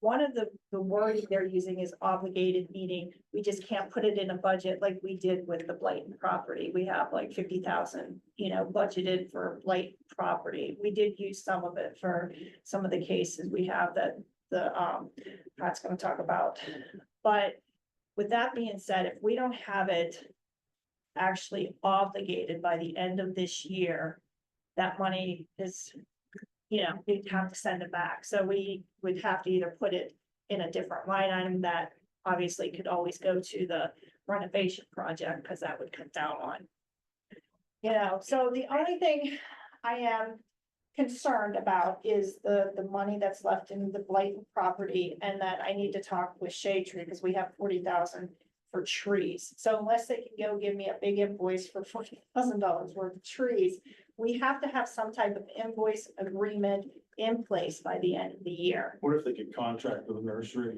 One of the wording they're using is obligated, meaning we just can't put it in a budget like we did with the Blighton property. We have like 50,000, you know, budgeted for Blight property. We did use some of it for some of the cases we have that Pat's going to talk about. But with that being said, if we don't have it actually obligated by the end of this year, that money is, you know, we'd have to send it back. So we would have to either put it in a different line item that obviously could always go to the renovation project, because that would cut down on. You know, so the only thing I am concerned about is the money that's left in the Blighton property, and that I need to talk with Shade Tree, because we have 40,000 for trees. So unless they can go give me a big invoice for $40,000 worth of trees, we have to have some type of invoice agreement in place by the end of the year. What if they could contract with a nursery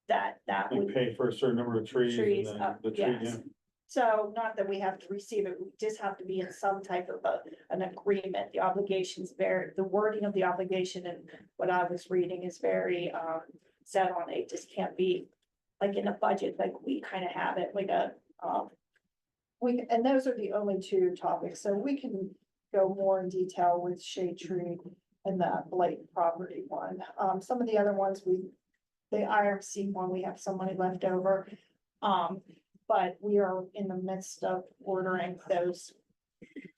That and would pay for a certain number of trees? trees And then up, the tree, yes. yeah. So not that we have to receive it, we just have to be in some type of an agreement. The obligations the wording of the obligation and what I was reading is very set on it. Just can't be like in a budget, like we kind of have it, like and those are the only two topics. So we can go more in detail with Shade Tree and that Blight property one. Some of the other ones the IRC one, we have some money left over. but we are in the midst of ordering those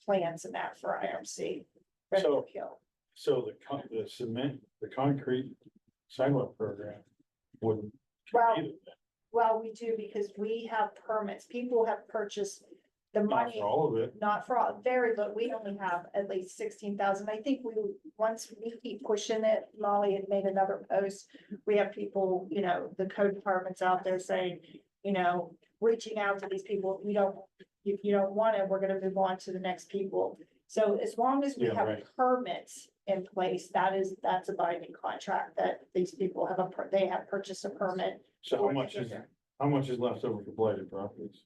plans and that for IRC. Red So- Oak Hill. So the cement, the concrete sidewalk program wouldn't. Well, compete with that. well, we do because we have permits. People have purchased the Not money. for all of it. Not for all, very little, we only have at least 16,000, I think once we keep pushing it, Molly had made another post. We have people, you know, the code department's out there saying, you know, reaching out to these people, if you don't want it, we're gonna move on to the next people. So as long as we Yeah, have right. permits in place, that's a binding contract that these people have they have purchased a permit. So how much is left over for blighted properties?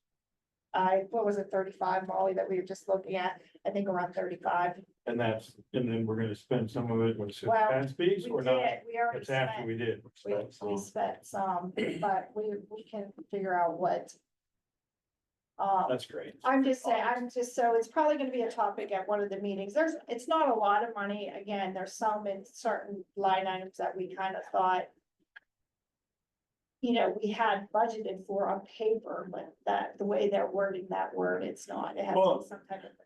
What was it, 35, Molly, that we were just looking at, I think around 35. And then we're gonna spend some of it with Well, past fees We or did, not? we already That's after spent, we did. we spent some, but we can figure out what. That's great. I'm just saying, so it's probably gonna be a topic at one of the meetings. It's not a lot of money. Again, there's some in certain line items that we kind of thought. You know, we had budgeted for on paper, but the way they're wording that word, it's not, it has to Well- be some type of agreement.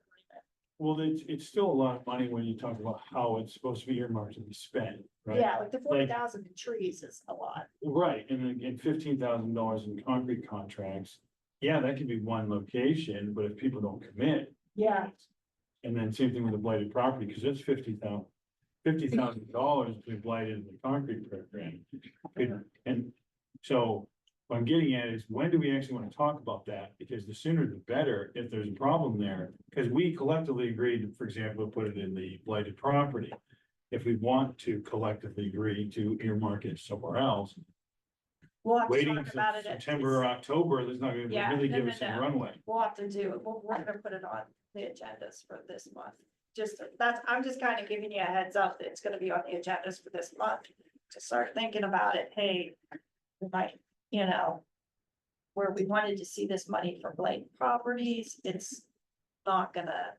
Well, it's still a lot of money when you talk about how it's supposed to be earmarked to be spent, right? Yeah, like the 40,000 in trees is a lot. Right, and then again, $15,000 in concrete contracts. Yeah, that could be one location, but if people don't commit, Yeah, and then same thing with the blighted property, because it's $50,000 to be blighted in the concrete program. And so what I'm getting at is, when do we actually want to talk about that? Because the sooner the better, if there's a problem there, because we collectively agreed, for example, to put it in the blighted property. If we want to collectively agree to earmark it somewhere else, we'll have to waiting talk until about it. September or October, there's not gonna Yeah, really no, give no, us any no. runway. We'll have to do it. We're gonna put it on the agendas for this month. I'm just kind of giving you a heads up that it's gonna be on the agendas for this month. To start thinking about it, hey, we might, you know. Where we wanted to see this money for blighted properties, it's not gonna,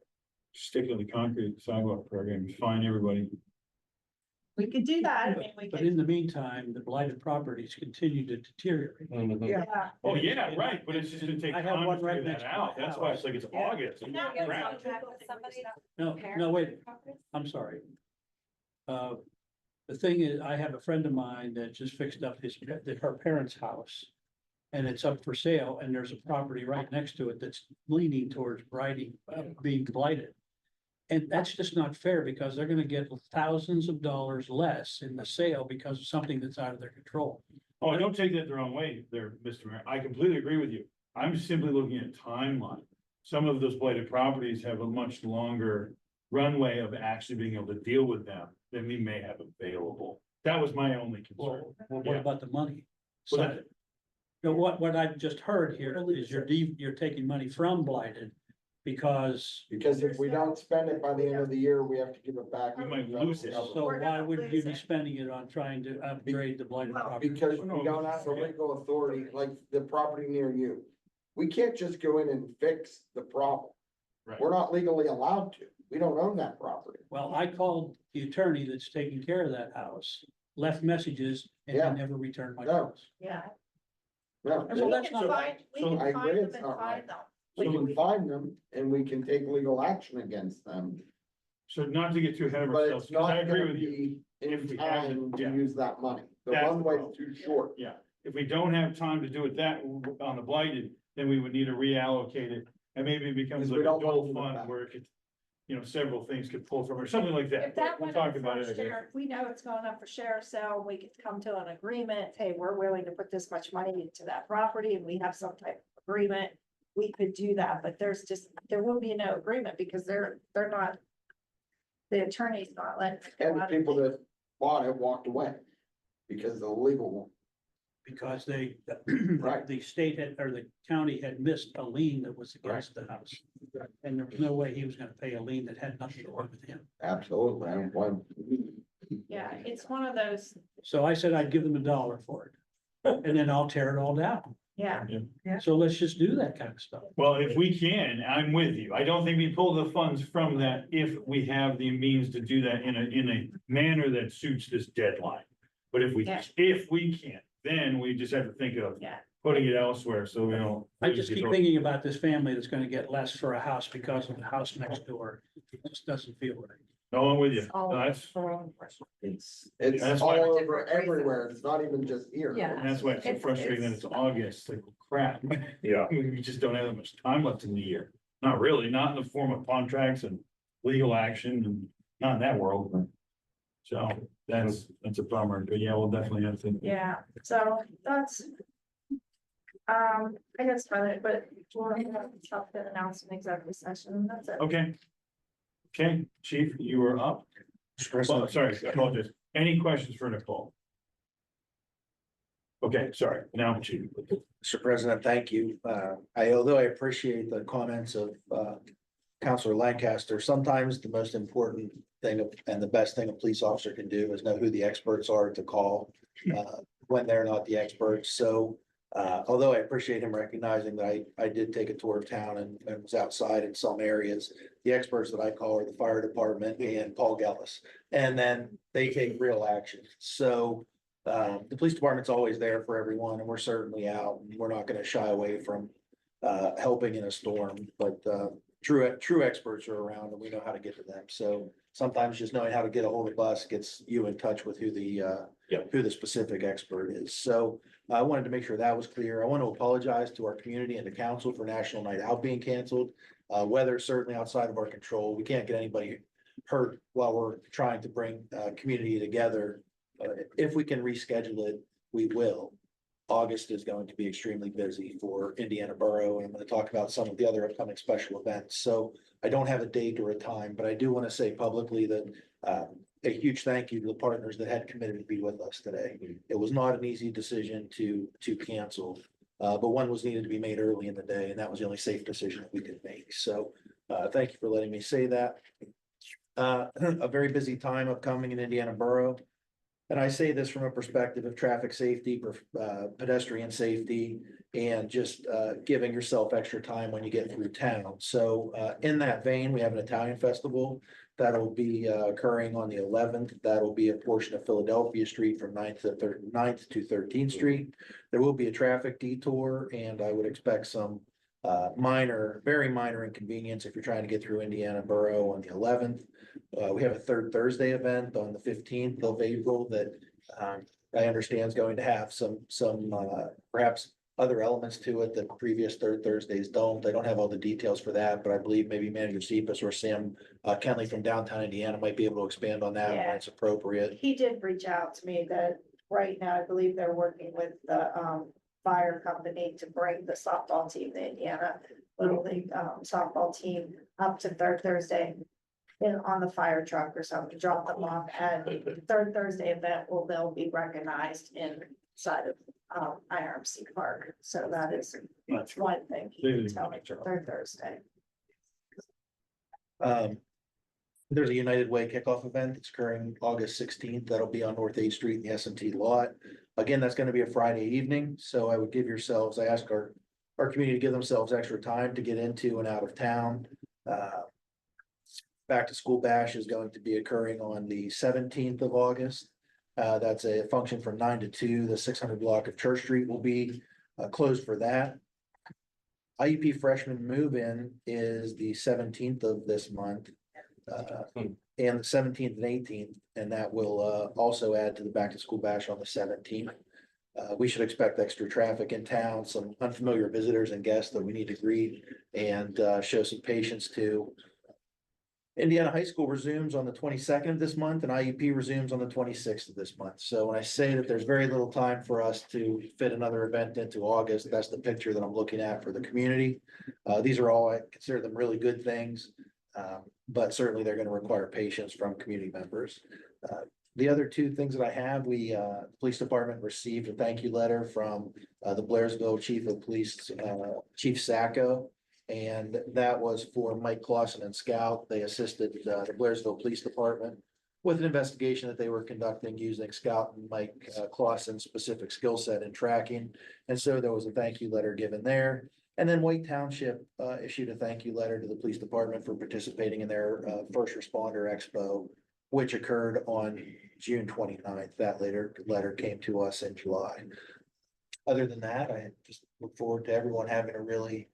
Stick to the concrete sidewalk program, fine everybody. we could do that. I mean, we But could, in the meantime, the blighted properties continue to deteriorate. yeah. Oh, yeah, right, but it's just gonna take I have time one to right figure next that to out. my That's why house. it's like it's Yeah. August. and Now we're it's around. No, wait, I'm sorry. The thing is, I have a friend of mine that just fixed up her parents' house. And it's up for sale, and there's a property right next to it that's leaning towards being blighted. And that's just not fair, because they're gonna get thousands of dollars less in the sale because of something that's out of their control. Oh, don't take that the wrong way there, Mr. Mayor. I completely agree with you. I'm simply looking at timeline. Some of those blighted properties have a much longer runway of actually being able to deal with them than we may have available. That was my only concern. Well, what Yeah. about the money? Well, So, what I've just heard here is you're taking money from blighted because, Because if we don't spend it by the end of the year, we have to give it back. We might lose it. so why wouldn't you be spending it on trying to upgrade the blighted property? Because we don't have the legal authority, like the property near you. We can't just go in and fix the problem. Right. We're not legally allowed to. We don't own that property. Well, I called the attorney that's taking care of that house, left messages, and Yeah. he never returned my No. calls. Yeah. No, So We that's can not find, we so can I find agree them it's and not right. find them. we can find them and we can take legal action against them, So not to get too ahead of but ourselves, it's because I not agree gonna with you. be If in we have it, time to yeah. use that money. The That's the runway's problem. too short. Yeah, if we don't have time to do it on the blighted, then we would need to reallocate it. And maybe it becomes Because like we a don't want dual to give it fund back. where it could, several things could pull from, or something like If that. that We'll went talk up about for it again. sheriff, we know it's going up for sheriff's sale, we could come to an agreement, hey, we're willing to put this much money into that property, and we have some type of agreement. We could do that, but there will be no agreement because they're not. The attorney's not letting. it go And the out of people the- that bought it walked away. Because the legal, Because the Right. state or the county had missed a lien that was against the house. And there was no way he was gonna pay a lien that had nothing to do with him. absolutely, and one, Yeah, it's one of those, So I said I'd give them $1 for it. And then I'll tear it all down. yeah, So let's just do that kind of stuff. Well, if we can, I'm with you. I don't think we pull the funds from that if we have the means to do that in a manner that suits this deadline. But if we Yeah. can't, then we just have to think of yeah. putting it elsewhere, so we don't. I just keep thinking about this family that's gonna get less for a house because of the house next door. It just doesn't feel right. No, I'm with you. All No, That's, It's That's all why- over Different reason. everywhere. It's not even just here. Yeah. and that's why it's so It's- frustrating that it's- it's August, like crap. Yeah. We just don't have that much time left in the year. Not really, not in the form of contracts and legal action and not in that world. but- So that's a bummer, but yeah, we'll definitely have to. Yeah, so that's. I guess about it, but we'll have something announced in executive session, that's it. Okay. Okay, chief, you were up. Well, sorry, I apologize. Any questions for Nicole? Okay, sorry, now chief. Mr. President, thank you. Although I appreciate the comments of Counselor Lancaster, sometimes the most important thing and the best thing a police officer can do is know who the experts are to call when they're not the experts. So although I appreciate him recognizing that I did take a tour of town and was outside in some areas, the experts that I call are the fire department and Paul Gellis. And then they take real action. So the police department's always there for everyone, and we're certainly out, and we're not gonna shy away from helping in a storm, but true experts are around and we know how to get to them. So sometimes just knowing how to get a hold of us gets you in touch with who the specific expert is. So I wanted to make sure that was clear. I want to apologize to our community and the council for National Night Out being canceled. Weather certainly outside of our control. We can't get anybody hurt while we're trying to bring community together. If we can reschedule it, we will. August is going to be extremely busy for Indiana Borough, and I'm going to talk about some of the other upcoming special events. So I don't have a date or a time, but I do want to say publicly that a huge thank you to the partners that had committed to be with us today. It was not an easy decision to cancel, but one was needed to be made early in the day, and that was the only safe decision that we could make. So thank you for letting me say that. A very busy time upcoming in Indiana Borough. And I say this from a perspective of traffic safety, pedestrian safety, and just giving yourself extra time when you get through town. So in that vein, we have an Italian festival that'll be occurring on the 11th. That'll be a portion of Philadelphia Street from 9th to 13th Street. There will be a traffic detour, and I would expect some very minor inconvenience if you're trying to get through Indiana Borough on the 11th. We have a third Thursday event on the 15th of April that I understand is going to have some perhaps other elements to it that previous third Thursdays don't. I don't have all the details for that, but I believe maybe Manager Cephas or Sam Kenley from downtown Indiana might be able to expand on that when Yeah. it's appropriate. He did reach out to me that right now, I believe they're working with the fire company to bring the softball team, the Indiana Little League softball team up to third Thursday on the fire truck or something, drop them off, and the third Thursday event they'll be recognized inside of IRMC Park. So that's one thing he can tell me for third Thursday. There's a United Way kickoff event that's occurring August 16th. That'll be on North 8th Street in the S&T lot. Again, that's going to be a Friday evening, so I would give yourselves, I ask our community to give themselves extra time to get into and out of town. Back to School Bash is going to be occurring on the 17th of August. That's a function from 9 to 2. The 600 block of Church Street will be closed for that. IUP freshman move-in is the 17th of this month. And the 17th and 18th, and that will also add to the Back to School Bash on the 17th. We should expect extra traffic in town, some unfamiliar visitors and guests that we need to greet and show some patience to. Indiana High School resumes on the 22nd of this month, and IUP resumes on the 26th of this month. So when I say that there's very little time for us to fit another event into August, that's the picture that I'm looking at for the community. These are all, I consider them really good things, but certainly they're going to require patience from community members. The other two things that I have, the police department received a thank you letter from the Blairsville Chief of Police, Chief Sacco. And that was for Mike Clausen and Scout. They assisted the Blairsville Police Department with an investigation that they were conducting using Scout and Mike Clausen's specific skill set in tracking. And so there was a thank you letter given there. And then White Township issued a thank you letter to the police department for participating in their First Responder Expo, which occurred on June 29th. That letter came to us in July. other than that, I just look forward to everyone having a really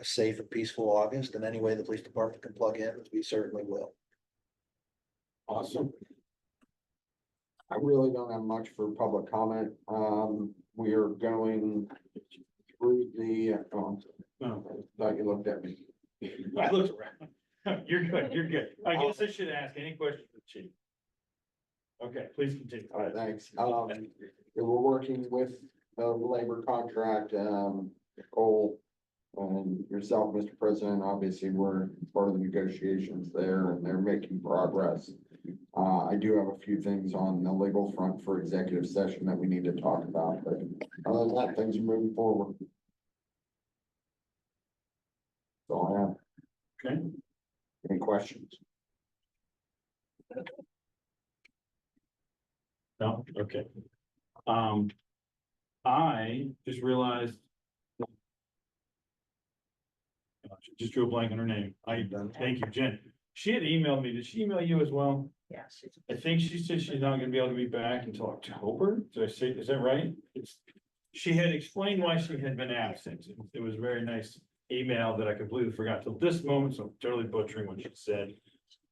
safe and peaceful August, and any way the police department can plug in, we certainly will. Awesome. I really don't have much for public comment. We are going through the, No, thought you looked at me. I looked around. You're good, you're good. I guess I should ask any questions of the chief. Okay, please continue. All right, thanks. We're working with the labor contract, Nicole and yourself, Mr. President. Obviously, we're part of the negotiations there and they're making progress. I do have a few things on the legal front for executive session that we need to talk about, but other than that, things are moving forward. That's all I have. Okay. Any questions? No, okay. I just realized. Just drew a blank on her name. Thank you, Jen. She had emailed me. Did she email you as well? Yeah. I think she said she's not gonna be able to be back until October. Did I say, is that right? She had explained why she had been absent. It was a very nice email that I completely forgot till this moment, so I'm totally butchering what she said.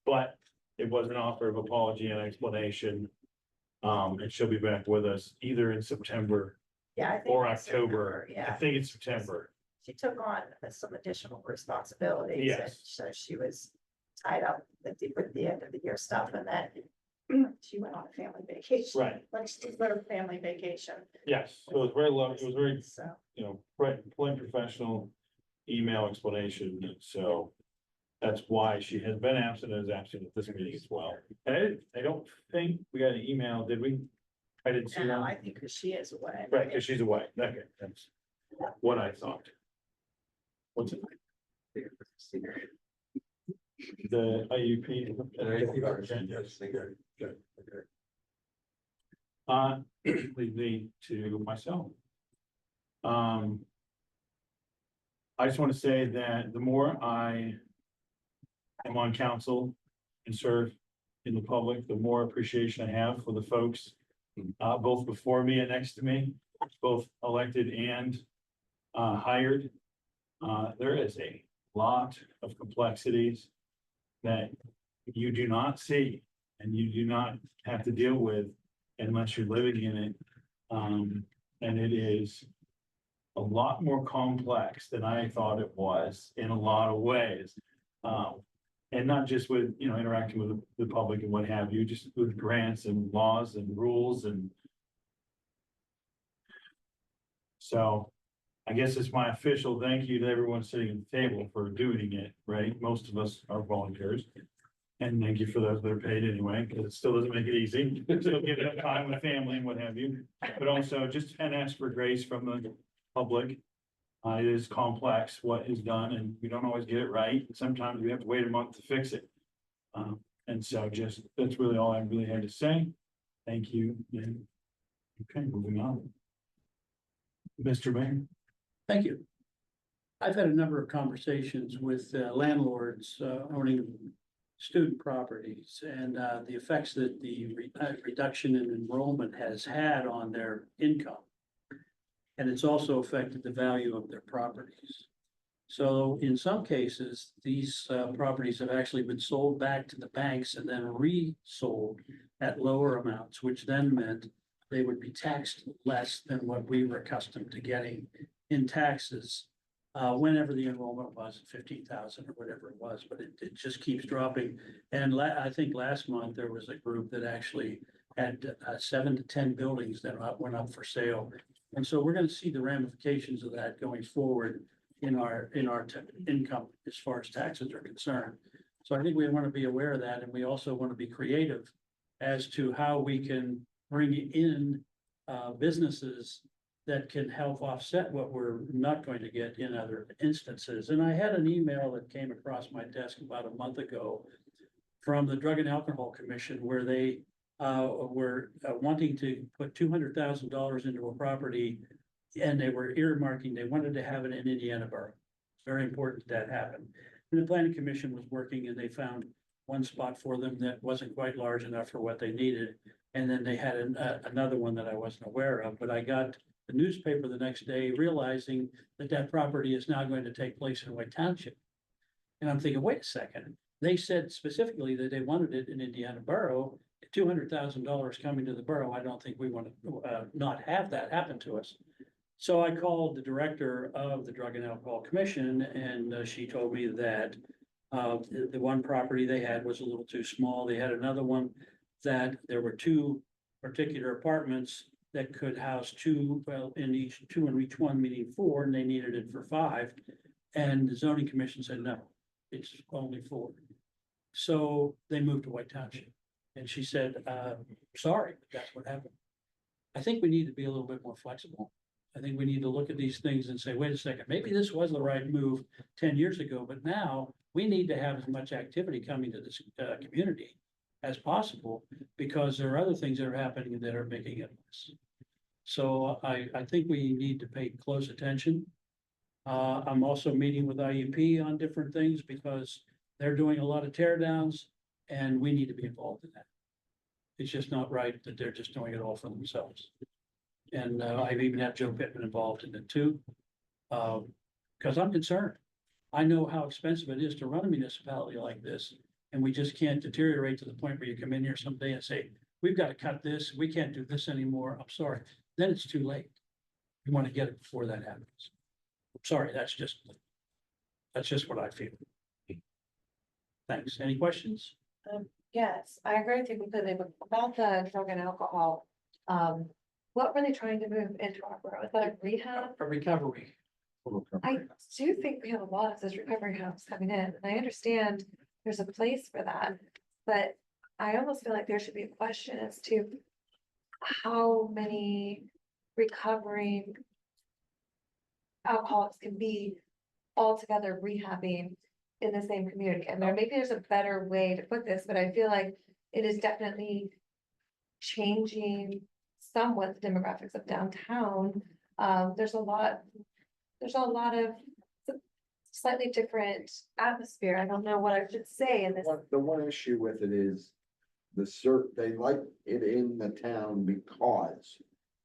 But it was an offer of apology and explanation. And she'll be back with us either in September Yeah, I think. or it's October. September, I Yeah, think it's September. she took on some additional responsibilities. Yes. And so she was tied up with the end of the year stuff, and then she went on a family vacation. Right. Let's just go to family vacation. Yes, so it was very lovely. It was very, So, plain professional email explanation. So that's why she has been absent and is absent at this meeting as well. And I don't think we got an email, did we? I didn't see no, one. I think because she is away. Right, because she's away. Okay, that's what I thought. What's it? The IUP. Lead me to myself. I just want to say that the more I am on council and serve in the public, the more appreciation I have for the folks both before me and next to me, both elected and hired. There is a lot of complexities that you do not see and you do not have to deal with unless you're living in it. And it is a lot more complex than I thought it was in a lot of ways. And not just with, interacting with the public and what have you, just with grants and laws and rules and. So I guess it's my official thank you to everyone sitting at the table for doing it, right? Most of us are volunteers. And thank you for those that are paid anyway, because it still doesn't make it easy. Still give up time with family and what have you. But also just and ask for grace from the public. It is complex what is done and we don't always get it right. Sometimes we have to wait a month to fix it. And so that's really all I really had to say. Thank you. And okay, moving on. Mr. Mayor. Thank you. I've had a number of conversations with landlords owning student properties and the effects that the reduction in enrollment has had on their income. And it's also affected the value of their properties. So in some cases, these properties have actually been sold back to the banks and then resold at lower amounts, which then meant they would be taxed less than what we were accustomed to getting in taxes. Whenever the enrollment was at 15,000 or whatever it was, but it just keeps dropping. And I think last month there was a group that actually had 7 to 10 buildings that went up for sale. And so we're going to see the ramifications of that going forward in our income as far as taxes are concerned. So I think we want to be aware of that, and we also want to be creative as to how we can bring in businesses that can help offset what we're not going to get in other instances. And I had an email that came across my desk about a month ago from the Drug and Alcohol Commission, where they were wanting to put $200,000 into a property, and they were earmarking, they wanted to have it in Indiana Borough. It's very important that happen. And the Planning Commission was working and they found one spot for them that wasn't quite large enough for what they needed. And then they had another one that I wasn't aware of, but I got the newspaper the next day, realizing that that property is now going to take place in White Township. And I'm thinking, wait a second, they said specifically that they wanted it in Indiana Borough, $200,000 coming to the borough. I don't think we want to, not have that happen to us. So I called the director of the Drug and Alcohol Commission, and she told me that the one property they had was a little too small. They had another one that there were two particular apartments that could house two, well, in each one, meaning four, and they needed it for 5. And the zoning commission said, no, it's only 4. So they moved to White Township. And she said, sorry, but that's what happened. I think we need to be a little bit more flexible. I think we need to look at these things and say, wait a second, maybe this was the right move 10 years ago, but now we need to have as much activity coming to this community as possible, because there are other things that are happening that are making it worse. So I think we need to pay close attention. I'm also meeting with IUP on different things because they're doing a lot of tear downs and we need to be involved in that. It's just not right that they're just doing it all for themselves. And I've even had Joe Pittman involved in it too. Because I'm concerned. I know how expensive it is to run a municipality like this. And we just can't deteriorate to the point where you come in here someday and say, we've got to cut this, we can't do this anymore, I'm sorry. Then it's too late. You want to get it before that happens. I'm sorry, that's just what I feel. Thanks. Any questions? Yes, I agree with you completely, but about the drug and alcohol, what were they trying to move into our borough? Is that a rehab? A recovery. I do think we have a lot of those recovery homes coming in, and I understand there's a place for that. But I almost feel like there should be a question as to how many recovering alcoholics can be all together rehabbing in the same community. And maybe there's a better way to put this, but I feel like it is definitely changing somewhat the demographics of downtown. There's a lot of slightly different atmosphere. I don't know what I should say in this. The one issue with it is they like it in the town because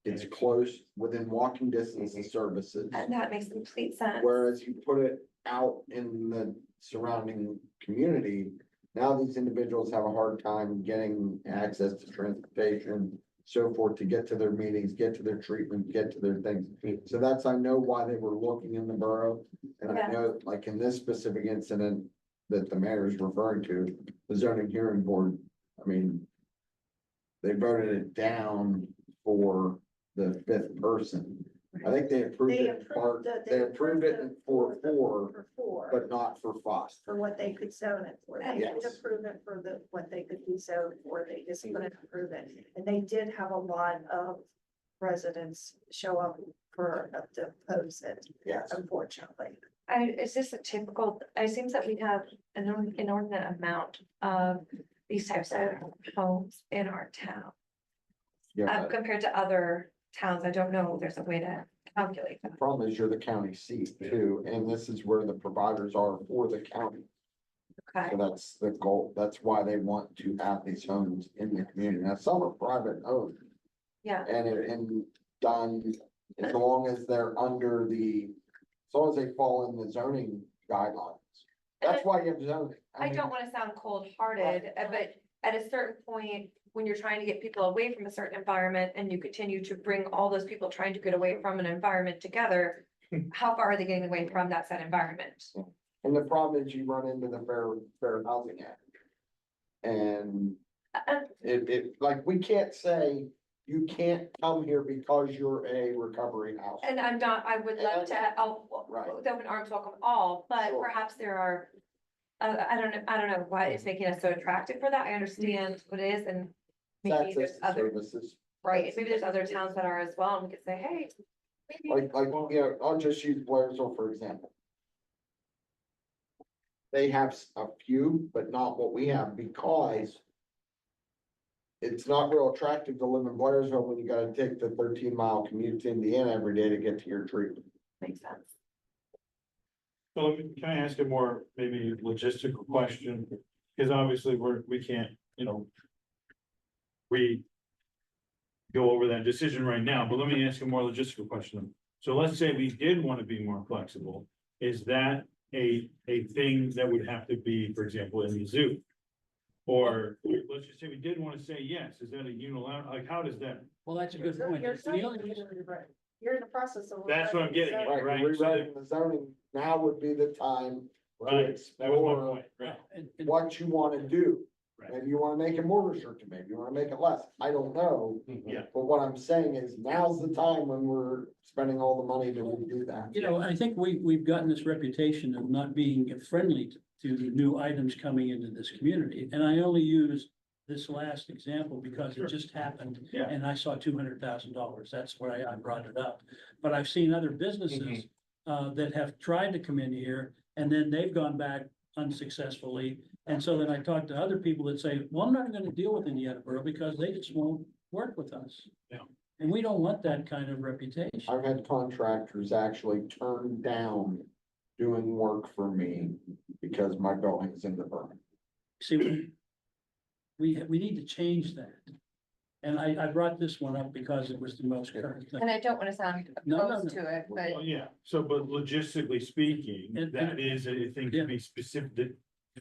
it's close, within walking distance of services. And that makes complete sense. Whereas you put it out in the surrounding community, now these individuals have a hard time getting access to transportation, so forth, to get to their meetings, get to their treatment, get to their things. So that's, I know why they were looking in the borough. And I know, like in this specific incident that the mayor is referring to, the zoning hearing board, I mean, they voted it down for the 5th person. I think they approved it for 4, but not for 5. For what they could zone it for. They Yes. did approve it for what they could be zoned for. They just couldn't approve it. And they did have a lot of residents show up to oppose it, Yes. unfortunately. Is this a typical, it seems that we have an inordinate amount of these types of homes in our town. Yeah, Compared to other towns. I don't know if there's a way to calculate the that. problem is you're the county seat too, and this is where the providers are for the county. Okay, So that's the goal. That's why they want to have these homes in the community. Now, some are private owned. yeah. And done as long as they're under as long as they fall in the zoning guidelines. That's why you have zoning. I don't want to sound cold-hearted, but at a certain point, when you're trying to get people away from a certain environment and you continue to bring all those people trying to get away from an environment together, how far are they getting away from that said environment? And the problem is you run into the Fair Housing Act. And like, we can't say you can't come here because you're a recovery house. And I would love to, Right. with open arms welcome all, but Sure. perhaps there are, I don't know why it's making us so attractive for that. I understand what it is, and maybe Access there's to other, services. right, maybe there's other towns that are as well, and we could say, hey. maybe- Like, you know, I'll just use Blairsville, for example. They have a few, but not what we have, because it's not real attractive to live in Blairsville when you gotta take the 13-mile commute to Indiana every day to get to your treatment. Makes sense. So can I ask a more maybe logistical question? Because obviously we can't, we go over that decision right now, but let me ask a more logistical question. So let's say we did want to be more flexible, is that a thing that would have to be, for example, in the zoo? Or let's just say we did want to say yes, is that a unilateral, like, how does that? Well, that's a good point. You're The only saying- reason- You're in the process of. That's what I'm getting at. Right, Right, so rewriting the zoning, now would be the time to Right, that was my explore point, right? and- what you wanna do. Right. Maybe you wanna make it more restrictive, maybe you wanna make it less, I don't know. Yeah. But what I'm saying is now's the time when we're spending all the money to do that. You know, I think we've gotten this reputation of not being friendly to new items coming into this community. And I only use this last example because it just happened. Yeah. And I saw $200,000. That's why I brought it up. But I've seen other businesses that have tried to come in here and then they've gone back unsuccessfully. And so then I talked to other people that say, well, I'm not gonna deal with Indiana Borough because they just won't work with us. Yeah. And we don't want that kind of reputation. I've had contractors actually turn down doing work for me because my building's in the borough. See, we need to change that. And I brought this one up because it was the most current thing. And I don't wanna sound No, no, opposed no. to it, but Well, yeah, so but logistically speaking, And- that is a thing Yeah. to be specific,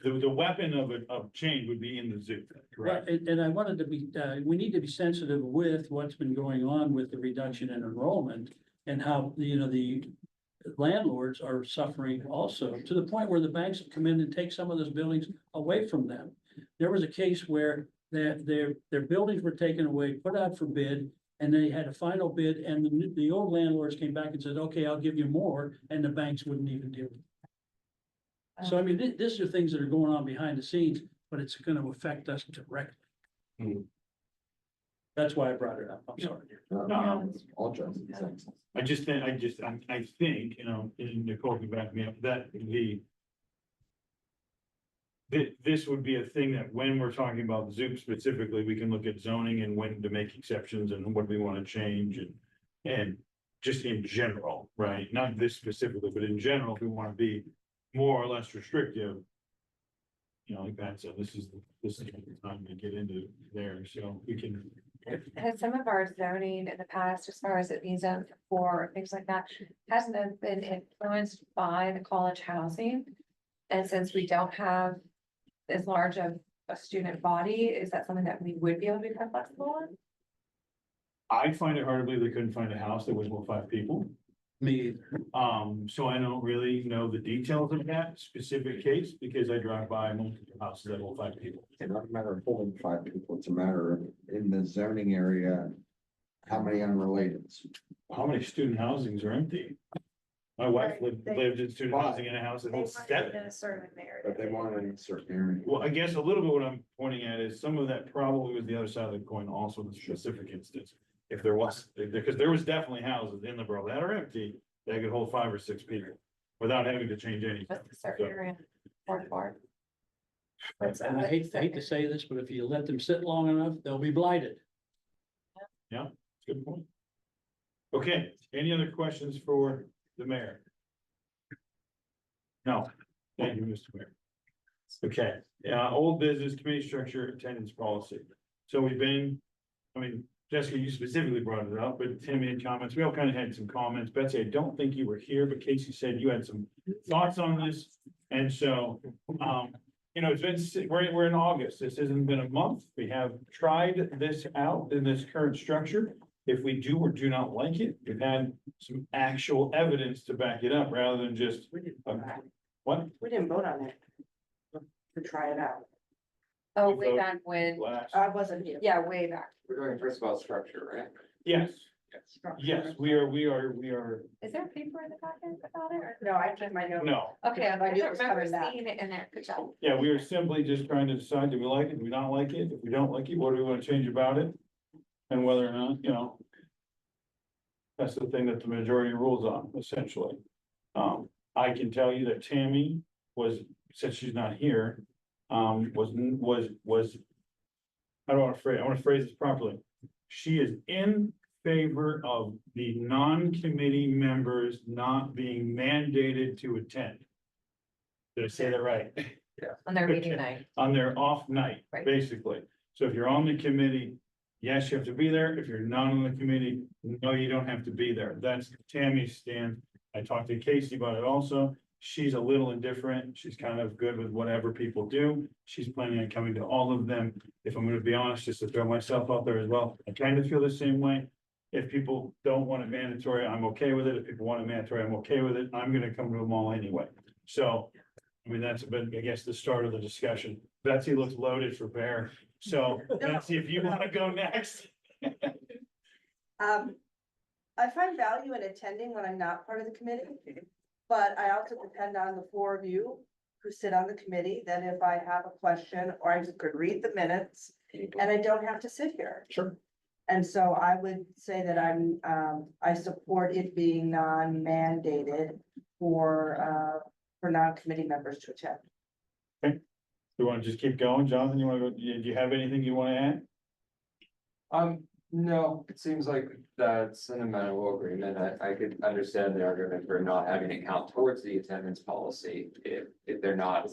the weapon of change would be in the zoo, correct? Right, and I wanted to be, we need to be sensitive with what's been going on with the reduction in enrollment. And how, you know, the landlords are suffering also, to the point where the banks have come in and take some of those buildings away from them. There was a case where their buildings were taken away, put out for bid, and they had a final bid, and the old landlords came back and said, okay, I'll give you more, and the banks wouldn't even do it. So I mean, these are things that are going on behind the scenes, but it's gonna affect us directly. Hmm. That's why I brought it up, I'm sorry. All jokes aside. I think, you know, and Nicole can back me up, that this would be a thing that when we're talking about Zoom specifically, we can look at zoning and when to make exceptions and what we want to change and just in general, right? Not this specifically, but in general, if we want to be more or less restrictive. You know, like Pat said, this is the time to get into there, so we can. has some of our zoning in the past, as far as it being zoned for things like that, hasn't it been influenced by the college housing? And since we don't have as large of a student body, is that something that we would be able to be quite flexible on? I find it hard to believe they couldn't find a house that would hold 5 people. Me either. So I don't really know the details of that specific case because I drive by multiple houses that hold 5 people. It's not a matter of holding 5 people, it's a matter of in the zoning area, how many unrelated? How many student housings are empty? My wife Right, they- lived in student housing in a house that They holds want it 7. in a certain area. But they want it in a certain area. Well, I guess a little bit what I'm pointing at is some of that probably was the other side of the coin also in the specific instance. If there was, because there was definitely houses in the borough that are empty, that could hold 5 or 6 people without having to change anything. What's the certain area for? And I hate to say this, but if you let them sit long enough, they'll be blighted. Good point. Okay, any other questions for the mayor? No, thank you, Mr. Mayor. Okay, old business committee structure attendance policy. So we've been, I mean, Jessica, you specifically brought it up, but Tim had comments. We all kind of had some comments. Betsy, I don't think you were here, but Casey said you had some thoughts on this. And so, you know, we're in August. This hasn't been a month. We have tried this out in this current structure. If we do or do not like it, we've had some actual evidence to back it up rather than just, what? We didn't vote on it. To try it out. Oh, We way voted back when, Last. I wasn't here. yeah, way back. We're doing first of all structure, right? Yes, yes, we are, Is there a paper in the packet about it? or- No, I took my notes. no. Okay, I I knew it don't was remember coming back. seeing it in there. Good job. Yeah, we are simply just trying to decide, do we like it, do we not like it? If we don't like it, what do we want to change about it? And whether or not, you know. That's the thing that the majority rules on, essentially. I can tell you that Tammy was, since she's not here, was. I want to phrase this properly. She is in favor of the non-committee members not being mandated to attend. Did I say that right? On their meeting night. On their off night, Right. basically. So if you're on the committee, yes, you have to be there. If you're not on the committee, no, you don't have to be there. That's Tammy's stand. I talked to Casey about it also. She's a little indifferent. She's kind of good with whatever people do. She's planning on coming to all of them. If I'm gonna be honest, just to throw myself out there as well, I kind of feel the same way. If people don't want it mandatory, I'm okay with it. If people want it mandatory, I'm okay with it. I'm gonna come to them all anyway. So, I mean, that's been, I guess, the start of the discussion. Betsy looks loaded for bear. So Betsy, if you wanna go next. I find value in attending when I'm not part of the committee, but I also depend on the four of you who sit on the committee, that if I have a question, or I just could read the minutes, and I don't have to sit here. Sure. And so I would say that I support it being non-mandated for non-committee members to attend. You wanna just keep going, Jonathan? You wanna go, do you have anything you wanna add? No, it seems like that's an amenable agreement. I could understand the argument for not having it count towards the attendance policy. If they're not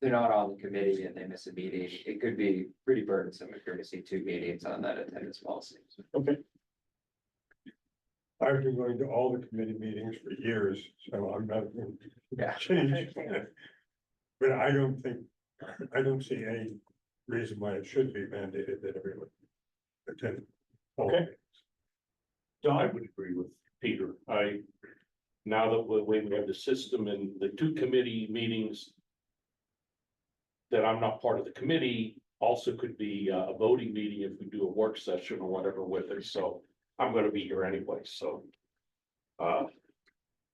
on the committee and they miss a meeting, it could be pretty burdensome if you're missing 2 meetings on that attendance policy. Okay. I've been going to all the committee meetings for years, so I'm not going Yeah. to change. But I don't see any reason why it should be mandated that everyone attend. all Okay. meetings. I would agree with Peter. Now that we have the system and the 2 committee meetings. That I'm not part of the committee also could be a voting meeting if we do a work session or whatever with it, so I'm gonna be here anyway, so.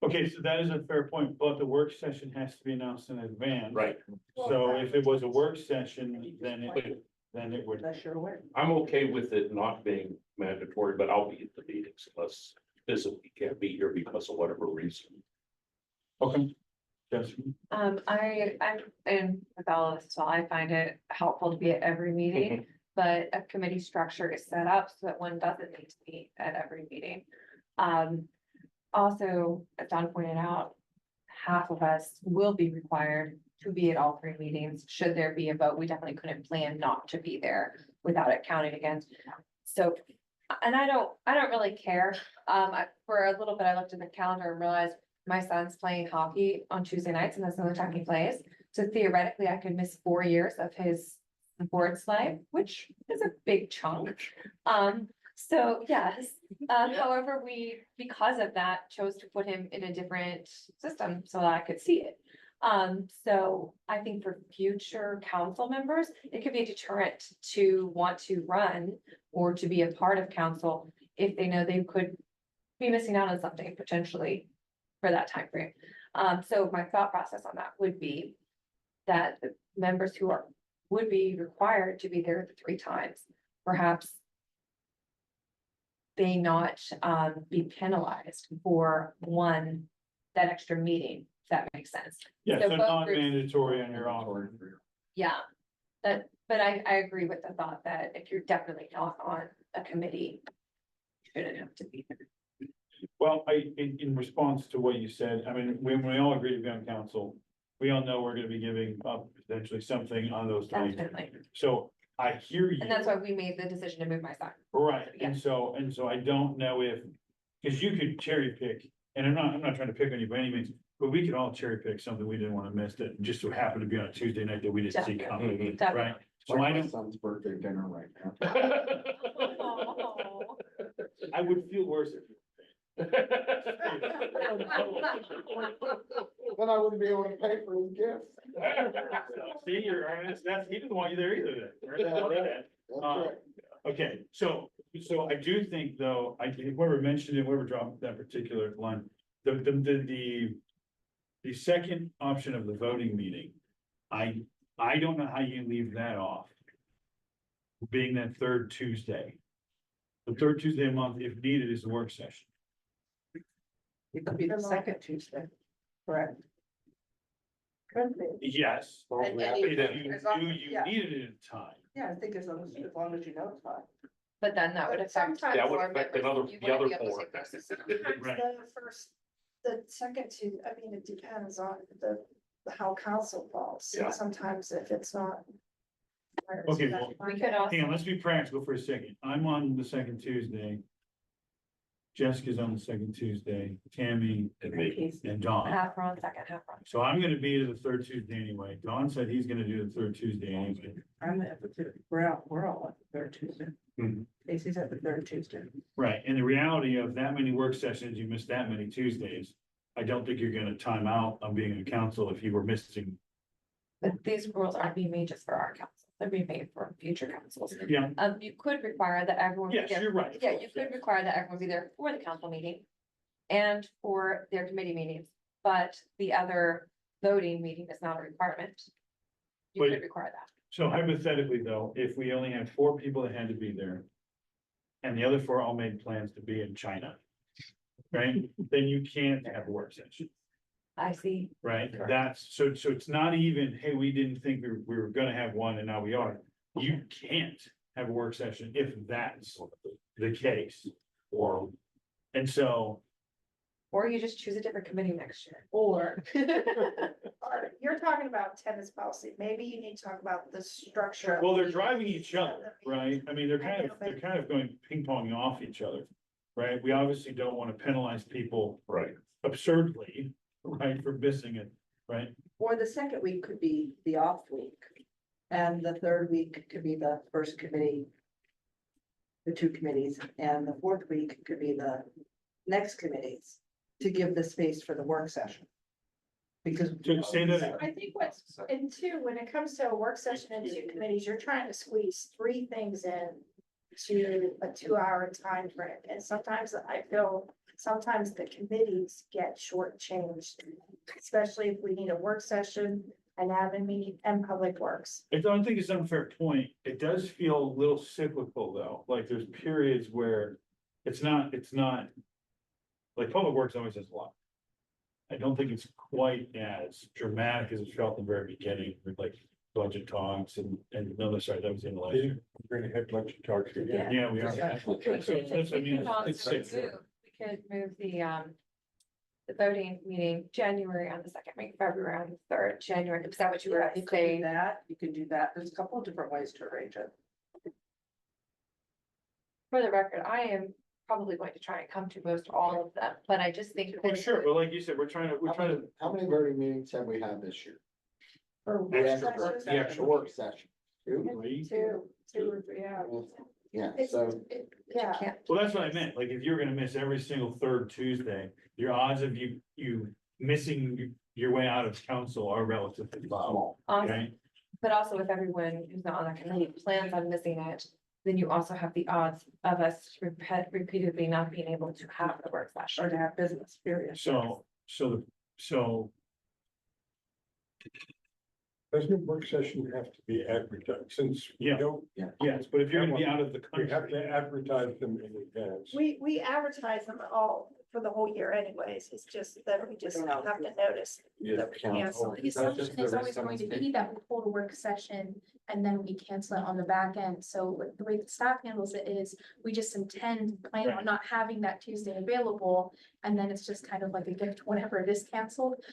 Okay, so that is a fair point, but the work session has to be announced in advance. Right. So if it was a work session, then it would. Unless you're aware. I'm okay with it not being mandatory, but I'll be at the meetings unless physically can't be here because of whatever reason. Okay. Yes. I'm in with all of this, so I find it helpful to be at every meeting. But a committee structure is set up so that one doesn't need to be at every meeting. Also, as Don pointed out, half of us will be required to be at all 3 meetings. Should there be a vote, we definitely couldn't plan not to be there without it counting against. So, and I don't really care. For a little bit, I looked at the calendar and realized my son's playing hockey on Tuesday nights, and that's the only time he plays. So theoretically, I could miss 4 years of his sports life, which is a big chunk. So yes, however, we, because of that, chose to put him in a different system so that I could see it. So I think for future council members, it could be a deterrent to want to run or to be a part of council if they know they could be missing out on something potentially for that time frame. So my thought process on that would be that the members who would be required to be there 3 times, perhaps they not be penalized for that extra meeting, if that makes sense. Yeah, So so both not groups- mandatory on your offer. Yeah, but I agree with the thought that if you're definitely not on a committee, you shouldn't have to be there. Well, in response to what you said, I mean, when we all agree to be on council, we all know we're gonna be giving up potentially something on those 3. Definitely. So I hear you. And that's why we made the decision to move my son. Right, and so I don't know if, cause you could cherry pick, and I'm not trying to pick on you by any means, but we could all cherry pick something we didn't wanna miss that just so happened to be on a Tuesday night that we didn't see coming, right? Definitely. So I My don't, son's birthday dinner right now. Oh. I would feel worse if. Then I wouldn't be able to pay for his gifts. See, you're earnest, he didn't want you there either then. That's right. Okay, so I do think though, I think whoever mentioned it, whoever dropped that particular line, the second option of the voting meeting, I don't know how you leave that off. Being that 3rd Tuesday. The 3rd Tuesday a month, if needed, is the work session. It could be the second Tuesday, correct? Could be. Yes. And If you- you as long- knew you yeah. needed it in time. Yeah, I think as long as you notify. But then that would But affect. sometimes- That would board affect members. the You wouldn't other be able to 4. take those decisions. Sometimes Right. the second I mean, it depends on how council falls. Yeah. Sometimes if it's not Okay, well, We could also. hang on, let's be practical for a second. I'm on the second Tuesday. Jessica's on the second Tuesday, Tammy And me. and Dawn. Half on second, half on. So I'm gonna be to the third Tuesday anyway. Don said he's gonna do the third Tuesday anyway. I'm at we're all at the third Tuesday. Mhm. Casey's at the third Tuesday. Right, and the reality of that many work sessions, you miss that many Tuesdays. I don't think you're gonna time out on being a council if you were missing. But these rules aren't being made just for our council, they're being made for future councils. Yeah, You could require that everyone. be yes, there- you're right. of Yeah, course, you could yes. require that everyone be there for the council meeting and for their committee meetings, but the other voting meeting is not a requirement. You But- could require that. So hypothetically, though, if we only had 4 people that had to be there. And the other 4 all made plans to be in China. Right, then you can't have a work session, I see. right? Correct. That's, so it's not even, hey, we didn't think we were gonna have one and now we are. You can't have a work session if that's the case. And so, Or you just choose a different committee next year. Or you're talking about attendance policy, maybe you need to talk about the structure. well, they're driving each other, right? I mean, they're kind of going ping ponging off each other. Right? We obviously don't want to penalize people Right. absurdly, right, for missing it, right? Or the second week could be the off week. And the third week could be the first committee. The 2 committees, and the fourth week could be the next committees to give the space for the work session. Because. To say that, I think what's, and two, when it comes to a work session and 2 committees, you're trying to squeeze 3 things in to a 2-hour time frame, and sometimes I feel, sometimes the committees get shortchanged. Especially if we need a work session and admin meeting and public works. I don't think it's an unfair point. It does feel a little cyclical, though. Like there's periods where it's not. Like Public Works always has a lot. I don't think it's quite as dramatic as it felt in the very beginning with like budget talks and no, sorry, that was in the last year. We're gonna have lunch and talks again. Yeah, we are. We could So that's, I mean, it's also safe. We could move the voting meeting January on the second week, February on the third, January, is that what you were You can do saying? that, you can do that. There's a couple of different ways to arrange it. For the record, I am probably going to try and come to most all of them, but I just think. Well, sure, but like you said, we're trying to, How many voting meetings have we had this year? For The work actual sessions. the actual work session. 2? 2 or 3 hours. Yeah, It's, so yeah. Can't. well, that's what I meant. Like if you're gonna miss every single third Tuesday, your odds of you missing your way out of council are relatively low. small. Okay, But also if everyone who's not on that committee plans on missing it, then you also have the odds of us repeatedly not being able to have the work session. Or to have business, period. so. Doesn't a work session have to be advertised since we Yeah. don't, Yes, but if you're gonna be out of the we have country, to advertise them in advance. We advertise them all for the whole year anyways, it's just that we just have to notice. Yeah, that we cancel. The assumption is always going to be that we hold a work session and then we cancel it on the back end. So the way the staff handles it is we just plan Right. on not having that Tuesday available. And then it's just kind of like a gift whenever it is canceled.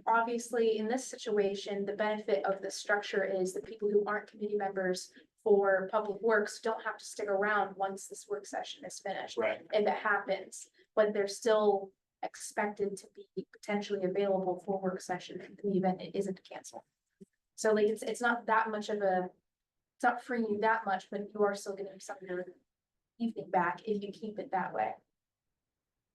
Obviously, in this situation, the benefit of the structure is the people who aren't committee members for public works don't have to stick around once this work session is finished. right, If it happens, but they're still expected to be potentially available for work session in the event it isn't canceled. So like, it's not that much of it's not freeing you that much, but you are still getting some of your evening back if you keep it that way.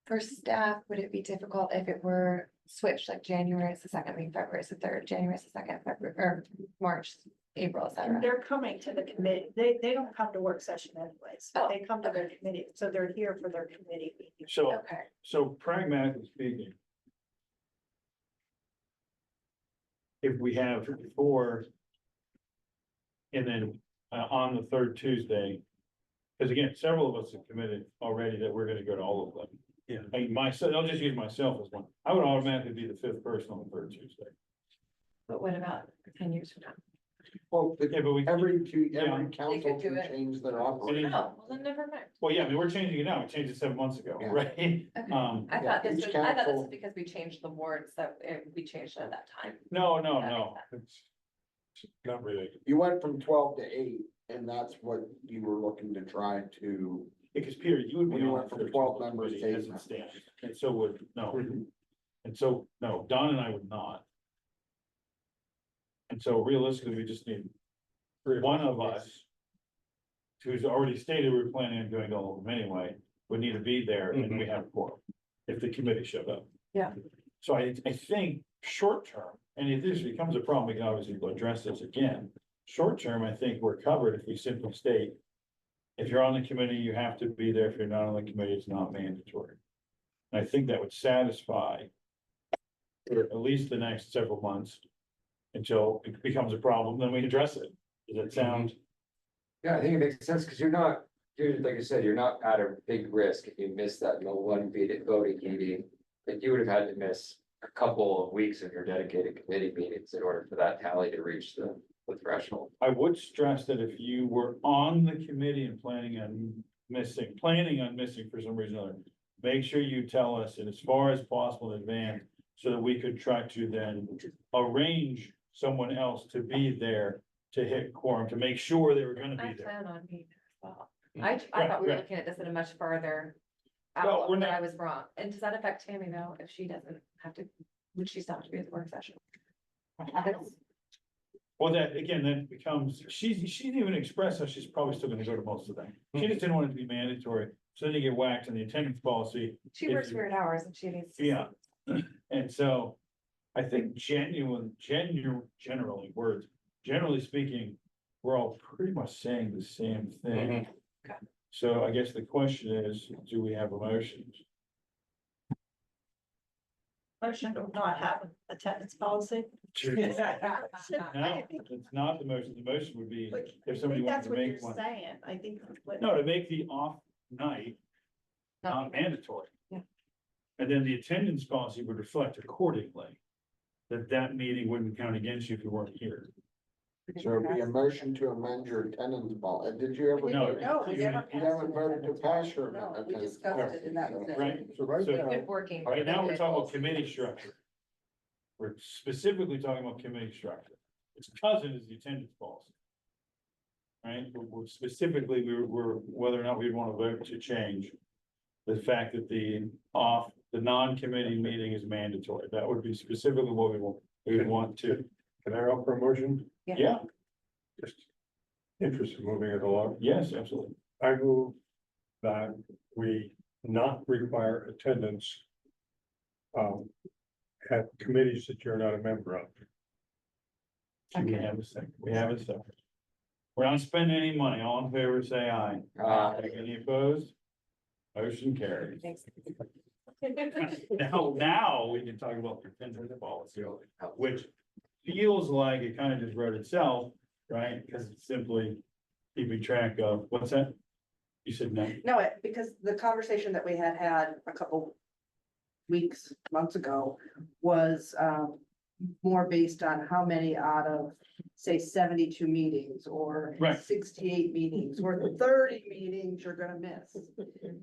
For staff, would it be difficult if it were switched, like January is the second week, February is the third, January is the second, February, or March, April, et cetera? They're coming to the committee, they don't come to work session anyways, Oh, they come to their committee, so they're here for their committee meeting. so, Okay, so pragmatically speaking. If we have 4. And then on the third Tuesday. Because again, several of us have committed already that we're gonna go to all of them. Yeah. I mean, myself, I'll just use myself as one. I would automatically be the 5th person on the third Tuesday. but what about 10 years from now? Well, Yeah, but we, every Yeah. council They could do can it. change their Oh, operation. well, then never mind. well, yeah, I mean, we're changing it now. We changed it 7 months ago, Yeah. right? Okay. I Yeah, thought this each was, I thought this council- was because we changed the wards, that we changed it at that time. No, That makes sense. it's. Not really. You went from 12 to 8, and that's what you were looking to try to, Because Peter, you would be When you on went from the 12 13th members to committee 8 as it members. stands, and so would, no. And so, no, Don and I would not. And so realistically, we just need one of us who's already stated we're planning on doing all of them anyway, would need to be there and we have a quorum if the committee showed up. Yeah. So I think short term, and if this becomes a problem, we can obviously go address this again. Short term, I think we're covered if we simply state, if you're on the committee, you have to be there. If you're not on the committee, it's not mandatory. And I think that would satisfy for at least the next several months until it becomes a problem, then we address it. Does that sound? Yeah, I think it makes sense, because you're, like I said, you're not at a big risk if you miss that voting meeting. Like you would have had to miss a couple of weeks of your dedicated committee meetings in order for that tally to reach the threshold. I would stress that if you were on the committee and planning on missing for some reason or other, make sure you tell us it as far as possible in advance, so that we could try to then arrange someone else to be there to hit quorum, to make sure they were gonna I be there. plan on being there as well. I thought we were Right. looking at this in a much farther. Well, outlook, we're but not- I was wrong. And does that affect Tammy though, if she doesn't have to, would she still have to be at the work session? Well, that, again, that becomes, she didn't even express how she's probably still gonna go to most of them. She just didn't want it to be mandatory, so then you get whacked in the attendance policy. She If works you- weird hours and she needs. to- Yeah, and so I think generally speaking, we're all pretty much saying the same thing. Okay. So I guess the question is, do we have emotions? Motion to not have an attendance policy. No, it's not the motion. The motion would be if somebody wanted That's to what you're make one. saying, I think. No, to make the off night not mandatory. Yeah. And then the attendance policy would reflect accordingly. That meeting wouldn't count against you if you weren't here. so it'd be a motion to amend your attendance policy. Did you ever? No, we never You haven't voted to pass your. No, we attendance discussed policy, it and that was so- it. Right, So right So- now, Good working. right now we're talking about committee structure. We're specifically talking about committee structure. Its cousin is the attendance policy. Right, we're specifically, we're whether or not we'd want to vote to change. The fact that the non-committee meeting is mandatory, that would be specifically what we would want to, can I offer a motion? yeah, Just interested in moving it along. yes, absolutely. I move that we not require attendance at committees that you're not a member of. We have a second, we have a second. We're not spending any money, all in favor, say aye. Any opposed? Motion carries. Thanks. Now we can talk about the attendance policy, which feels like it kind of just wrote itself, right? Because it's simply keeping track of, what's that? You said no. No, because the conversation that we had a couple weeks, months ago was more based on how many out of, say, 72 meetings or Right. 68 meetings or 30 meetings you're gonna miss.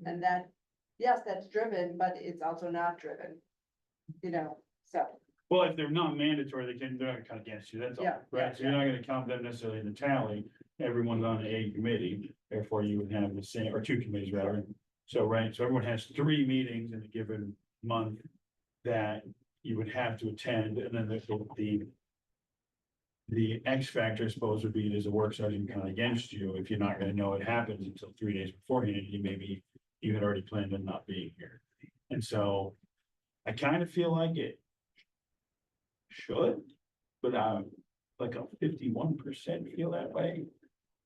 And that, yes, that's driven, but it's also not driven, so. Well, if they're not mandatory, they're not gonna count against you, that's all, Yeah, right? So you're not gonna count them necessarily in the tally. Everyone's on a committee, therefore you would have the same, or two committees rather. So, right, so everyone has 3 meetings in a given month that you would have to attend, and then the X factor, I suppose, would be there's a work session count against you if you're not gonna know it happens until 3 days beforehand, you had already planned on not being here. And so I kind of feel like it should, but like a 51% feel that way.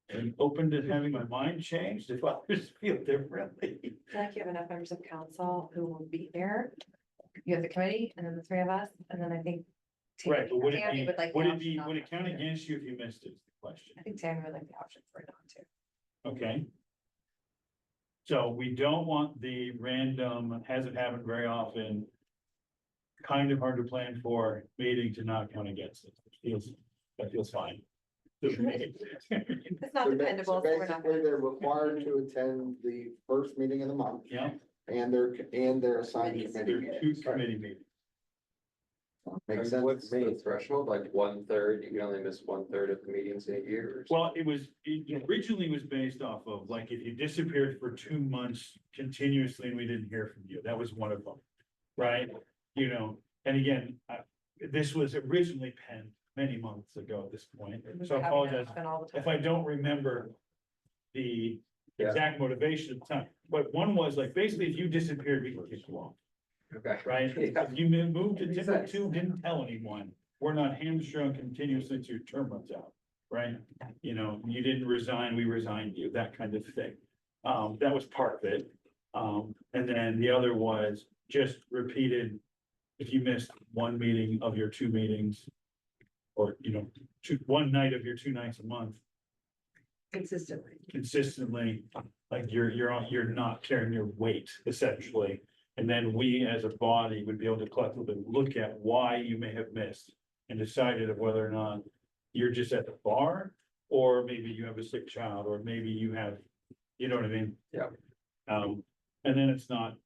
And open to having my mind changed if others feel differently. I feel like you have enough members of council who will be there. You have the committee and then the 3 of us, and then I think. Right, but would it Tammy be, would like the would it option be, not would to it count have to. against you if you missed it, is the question, I think Tammy would like the option for it not to. okay? So we don't want the random, hasn't happened very often. Kind of hard to plan for meeting to not count against it, that feels fine. It's not dependable, so we're not. Basically, they're required to attend the first meeting of the month Yeah, and they're assigned there committee are 2 meetings. committee meetings. Makes And sense to me, threshold, like 1/3, you can only miss 1/3 of the meetings in a year. Well, it originally was based off of, like, if you disappeared for 2 months continuously and we didn't hear from you, that was one of them. Right? You know, and again, this was originally penned many months ago at this point, so I apologize if I don't remember the Yeah. exact motivation at the time. But one was like, basically, if you disappeared, we can kick you off, Okay. right? Yeah. If you moved to Timbuktu, didn't tell anyone, we're not hamstrung continuously until your term runs out, right? You know, you didn't resign, we resigned you, that kind of thing. That was part of it. And then the other was just repeated, if you missed one meeting of your 2 meetings, or, you know, one night of your 2 nights a month, consistently, like you're not carrying your weight essentially. And then we as a body would be able to collectively look at why you may have missed and decided of whether or not you're just at the bar, or maybe you have a sick child, or maybe you have, you know what I mean? Yeah. And then it's not,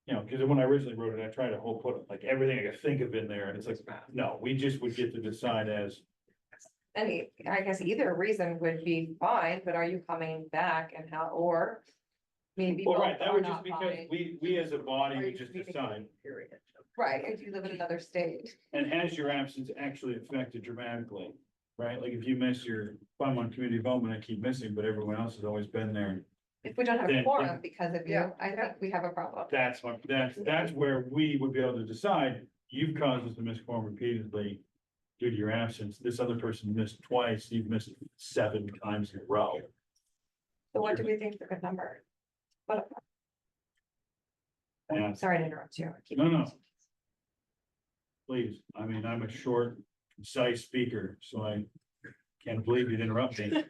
you know, because when I originally wrote it, I tried to put like everything I could think of in there, and it's like, no, we just would get to decide as. I guess either reason would be fine, but are you coming back and how, or maybe. Well, both right, that are would just not because fine. we as a body Or would you just communicate, decide. Right, if you live in another state. And has your absence actually affected dramatically, right? Like if you miss if I'm on community development, I keep missing, but everyone else has always been there. If we don't have a Then- quorum because of you, Yeah. I think we have a problem. That's where we would be able to decide, you've caused us to miss quorum repeatedly due to your absence. This other person missed twice, you've missed 7 times in a row. So what do we think is a good number? What, And sorry to interrupt you. No. Please, I mean, I'm a short, concise speaker, so I can't believe you'd interrupt me.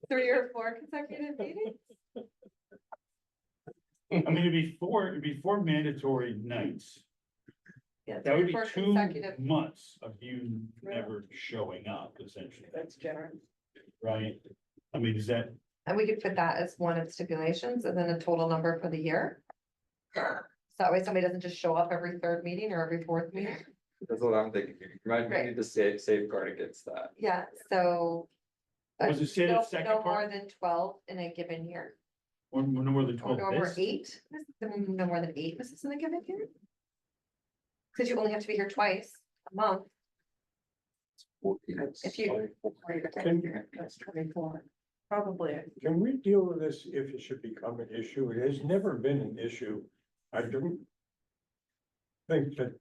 3 or 4 consecutive meetings? I mean, it'd be 4 mandatory nights. Yeah, That would 3 be or 4 2 consecutive. months of you never showing up, essentially, That's generous. right? I mean, is that, And we could put that as one of the stipulations and then a total number for the year. So that way somebody doesn't just show up every 3rd meeting or every 4th meeting. That's what I'm thinking. You might Right. need to safeguard against that. Yeah, so. Was it say the no- second No part? more than 12 in a given year. or no more than Or 12 no more this? 8, no more than 8 visits in a given year. Cause you only have to be here twice a month. If you. That's 24, probably. Can we deal with this if it should become an issue? It has never been an issue. I don't think that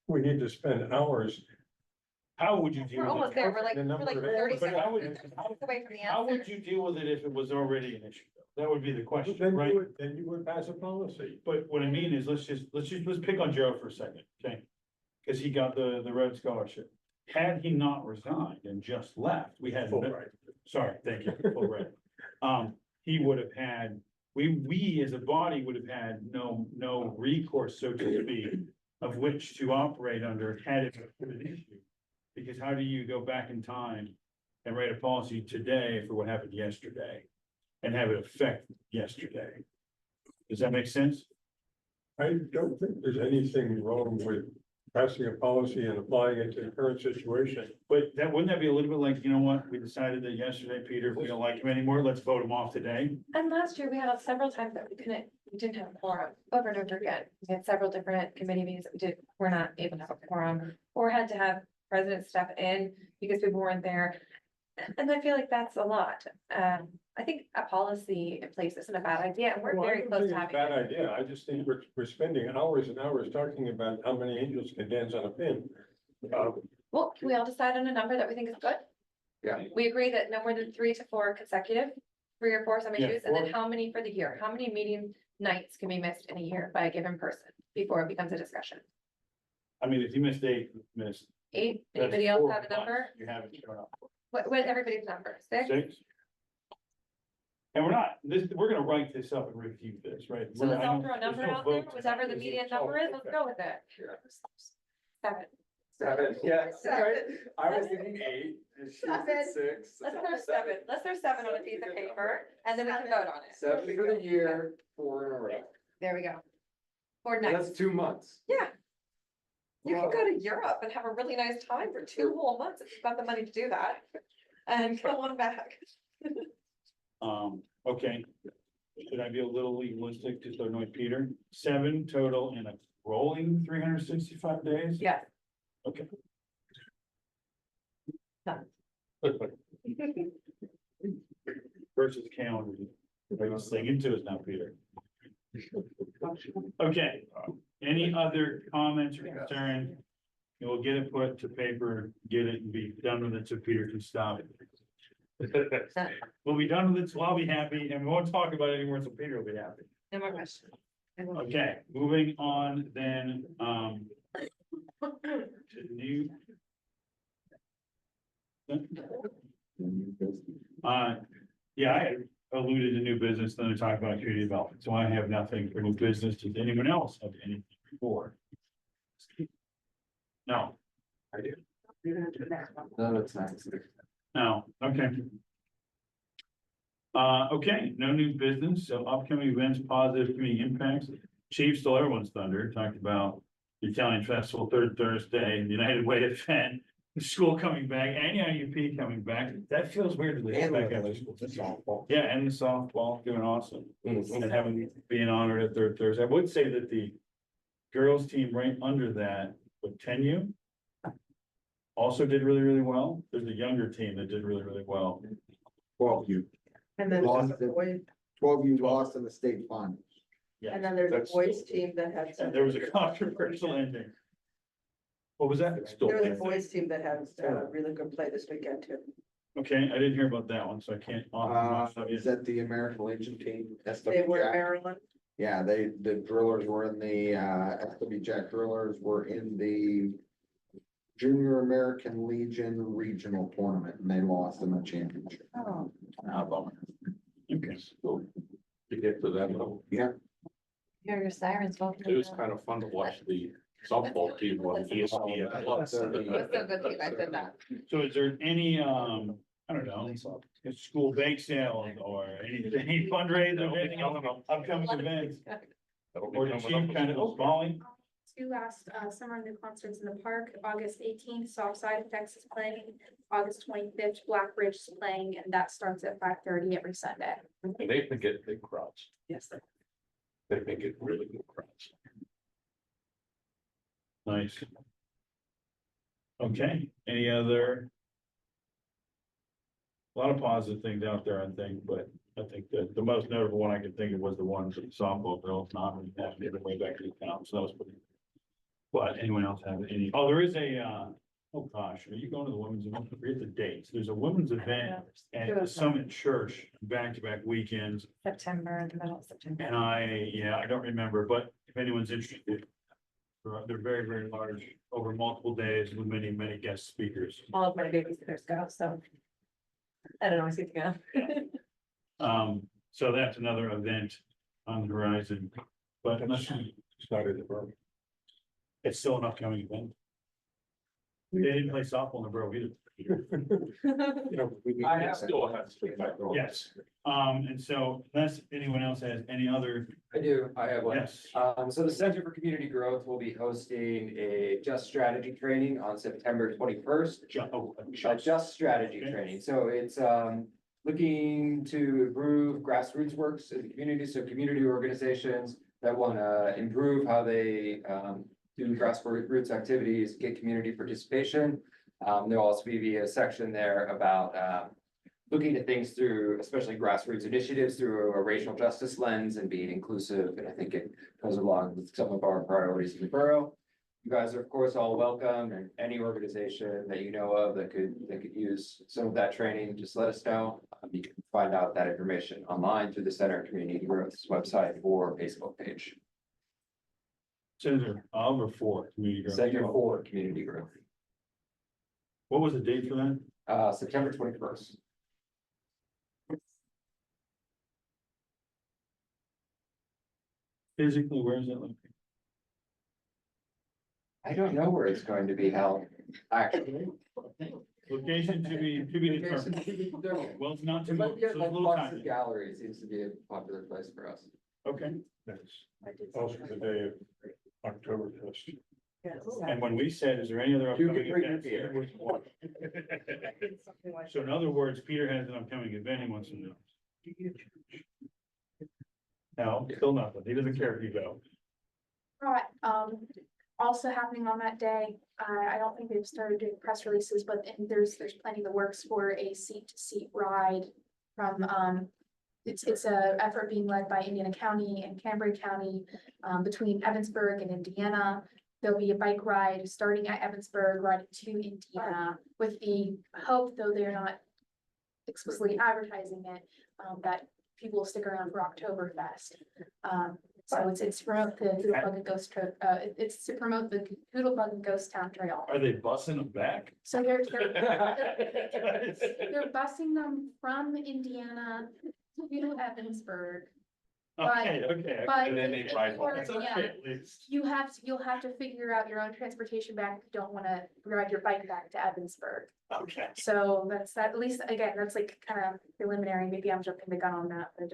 we need to spend hours. How would you deal We're with almost it? there, we're like The number of 30 hours. But how would, seconds away from the how would answer. you deal with it if it was already an issue? That would be the question, Then right? you would pass a policy. But what I mean is, let's pick on Joe for a second, okay? Cause he got the Rhodes Scholarship. Had he not resigned and just left, we had. Fulbright. Sorry, thank you, Fulbright. He would have had, we as a body would have had no recourse, so to speak, of which to operate under had it been an issue. Because how do you go back in time and write a policy today for what happened yesterday? And have it affect yesterday? Does that make sense? I don't think there's anything wrong with passing a policy and applying it to the current situation. But wouldn't that be a little bit like, you know what, we decided that yesterday, Peter, if we don't like him anymore, let's vote him off today? And last year we had several times that we didn't have a quorum over and over again. We had several different committee meetings that we're not able to have a quorum. Or had to have presidents step in because people weren't there. And I feel like that's a lot. I think a policy in place isn't a bad idea, and we're Well, I very don't close think to it's a having. bad it. idea. I just think we're spending hours and hours talking about how many angels can dance on a pin. Well, can we all decide on a number that we think is good? Yeah. We agree that no more than 3 to 4 consecutive, 3 or 4 some Yeah, issues, and then 4. how many for the year? How many meeting nights can be missed in a year by a given person before it becomes a discussion? I mean, if you missed 8, you missed. 8, that's anybody else 4 have a number? months You haven't shown up. What everybody's number? 6? 6? And we're gonna write this up and review this, right? So let's I all don't- throw a there's number no out there, vote whichever the tonight, is median it? number is, Oh, let's okay. go with it. 7. 7, yeah. 7. I was thinking 8, and she was at 6. Let's throw 7. Let's throw 7 on a piece of paper, and then we can vote on it. 7 for the year, 4 in a row. There we go. Or That's nights. 2 months. Yeah. You can go to Europe and have a really nice time for 2 whole months if you've got the money to do that. And come on back. Okay. Should I be a little legalistic to annoy Peter? 7 total in a rolling 365 days? Yeah. Okay. Versus calendar. I was thinking to us now, Peter. Okay, any other comments or concerns? And we'll get it put to paper, get it and be done with it so Peter can stop. We'll be done with it, so I'll be happy, and we won't talk about it anymore, so Peter will be happy. No more questions. Okay, moving on then, to new. Yeah, I alluded to new business, then I talked about community development, so I have nothing for new business. Does anyone else have anything before? No. I do. No, that's not. No, okay. Okay, no new business, so upcoming events, positive community impacts. Chief stole everyone's thunder, talked about the Italian Festival, third Thursday, the United Way event, the school coming back, and IUP coming back. That feels weird to leave back up. Yeah, and the softball doing awesome. And having, being honored at third Thursday. I would say that the girls team right under that with 10U also did really, really well. There's a younger team that did really, really well. 12U. And then there's a boys, 12U lost in the state finals. Yeah, and then there's that's a boys team that had. and there was a controversial ending. What was that? There was a boys team that had a really good play this weekend too. Okay, I didn't hear about that one, so I can't. Is that the American Legion team? They were in SW Jack? Maryland. Yeah, the drillers were in the, SW Jack drillers were in the Junior American Legion regional tournament, and they lost in the championship. Oh. Okay. To get to that level. Yeah. Hear your sirens. Welcome. It was kind of fun to watch the softball team on ESPN Plus. It was so good that you guys did that. So is there any, I don't know, school bake sale or any fundraiser or anything else, upcoming events? Or the team kind of, Molly? 2 last summer new concerts in the park. August 18th, Southside Effects is playing. August 25th, Blackbridge is playing, and that starts at 5:30 every Sunday. And they've been getting big crowds. Yes. They've been getting really good crowds. Nice. Okay, any other? A lot of positive things out there, I think, but I think that the most notable one I could think of was the ones that softball girls not really have made their way back to the town, so that was pretty. But anyone else have any? Oh, there is a, oh gosh, are you going to the women's event? I forget the dates. There's a women's event at the Summit Church, back-to-back weekends. September, the middle of September. And I don't remember, but if anyone's interested. They're very, very large, over multiple days with many, many guest speakers. All of my babysitters go, so. I don't always get to go. So that's another event on the horizon, but unless you started the Borough. It's still an upcoming event. They didn't play softball in the Borough either. You know, I still have to speak back. Yes, and so unless anyone else has any other, I do, I have one. yes, So the Center for Community Growth will be hosting a Just Strategy training on September 21st. Just Strategy Okay. training. So it's looking to improve grassroots works in the community. So community organizations that want to improve how they do grassroots activities, get community participation. There'll also be a section there about looking at things through, especially grassroots initiatives, through a racial justice lens and being inclusive. And I think it goes along with some of our priorities in the borough. You guys are, of course, all welcome, and any organization that you know of that could use some of that training, just let us know. You can find out that information online through the Center of Community Growth's website or Facebook page. Senator Oliver for community growth. Center for Community Growth, What was the date for that? September 21st. Physically, where is that located? I don't know where it's going to be held, actually. Location to be determined. Well, it's not too It much, might be so at it's a like little Fox's time. Gallery, it seems to be a popular place for us. Okay, That's also the day of October first. And when we said, is there any other You upcoming can bring your events? It was one. So in other words, Peter has an upcoming event he wants to know. No, still nothing. He doesn't care if you go. Right, also happening on that day, I don't think they've started doing press releases, but there's plenty of the works for a seat to seat ride from, it's a effort being led by Indiana County and Cambria County, between Evansburg and Indiana. There'll be a bike ride starting at Evansburg, riding to Indiana, with the hope, though they're not explicitly advertising it, that people will stick around for Oktoberfest. So it's to promote the Hoodlebug and Ghost Trail, it's to promote the Hoodlebug and Ghost Town Trail. Are they bussing them back? So they're busing them from Indiana to Evansburg. Okay. But And then they ride home. It's okay, at least. you'll have to figure out your own transportation back. If you don't wanna ride your bike back to Evansburg. Okay. So that's that, at least, again, that's like kind of preliminary. Maybe I'm jumping the gun on that, but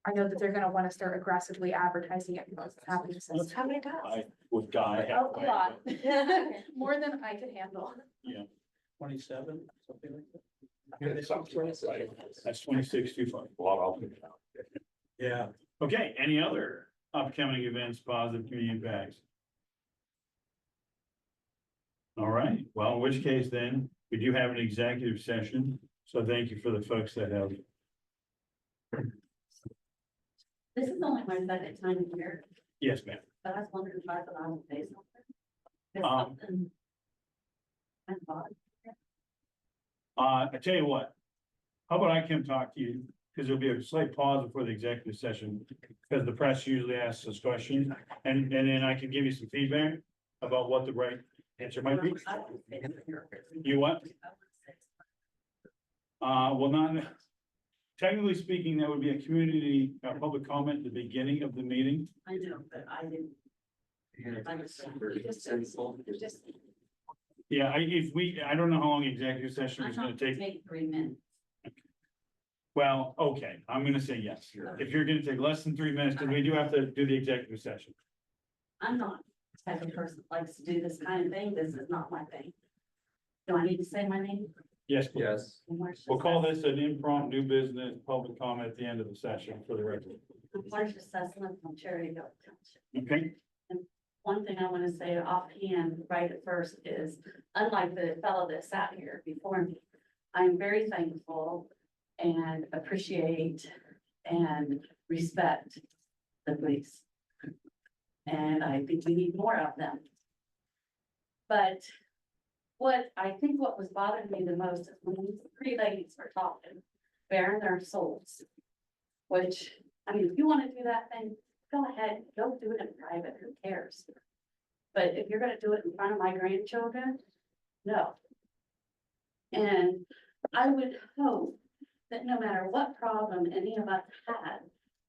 I know that they're gonna wanna start aggressively advertising it because it's happening. since- How many times? I would die. A halfway, lot, but- more than I could handle. 27, something like that. That's 26 too far. Yeah. Okay, any other upcoming events, positive community impacts? All right, well, in which case then, we do have an executive session, so thank you for the folks that have. This is only my second time here, Yes, ma'am. but I was wondering if I could say something. There's Um, something I thought. I tell you what, how about I come talk to you, because there'll be a slight pause before the executive session, because the press usually asks us questions, and then I can give you some feedback about what the right answer might be. You what? Well, not, technically speaking, that would be a community, public comment at the beginning of the meeting. I know, but I didn't. Yeah, I don't know how long executive session is gonna take. Take 3 minutes. Well, okay, I'm gonna say yes. If you're gonna take less than 3 minutes, because we do have to do the executive session. I'm not the type of person that likes to do this kind of thing. This is not my thing. Do I need to say my name? Yes, please. Yes. We'll call this an impromptu business public comment at the end of the session for the record. I'm Marcia Sussman from Cherry Hill Township. Okay, One thing I want to say offhand right at first is, unlike the fellow that sat here before me, I'm very thankful and appreciate and respect the police. And I think we need more of them. But what was bothering me the most is when these three ladies were talking, bearing their souls. Which, I mean, if you want to do that thing, go ahead, don't do it in private, who cares? But if you're gonna do it in front of my grandchildren, no. And I would hope that no matter what problem any of us had,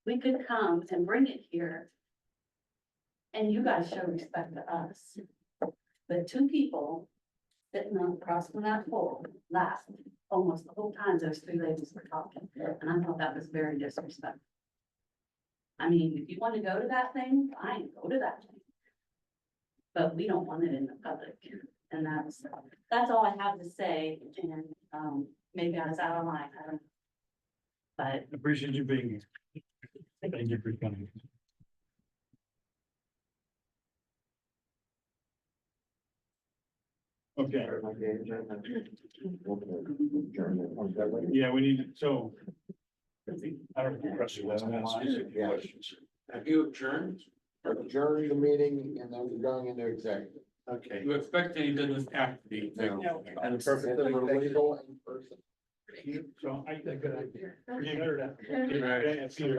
we could come and bring it here. And you guys show respect to us. But two people sitting across from that pole laughed almost the whole time those three ladies were talking, and I thought that was very disrespectful. I mean, if you want to go to that thing, fine, go to that thing. But we don't want it in the public, and that's all I have to say, and, maybe I was out of line, I don't know. But appreciate you being here. Thank you for coming. Okay, yeah, we need, so. I don't know. Pressure was Yeah. questions. Have you adjourned? Adjourn the meeting and then we're going into executive. Okay. You expect any business after the? No. And the purpose If of we're the legal in person. So I think good idea. Right. Yeah,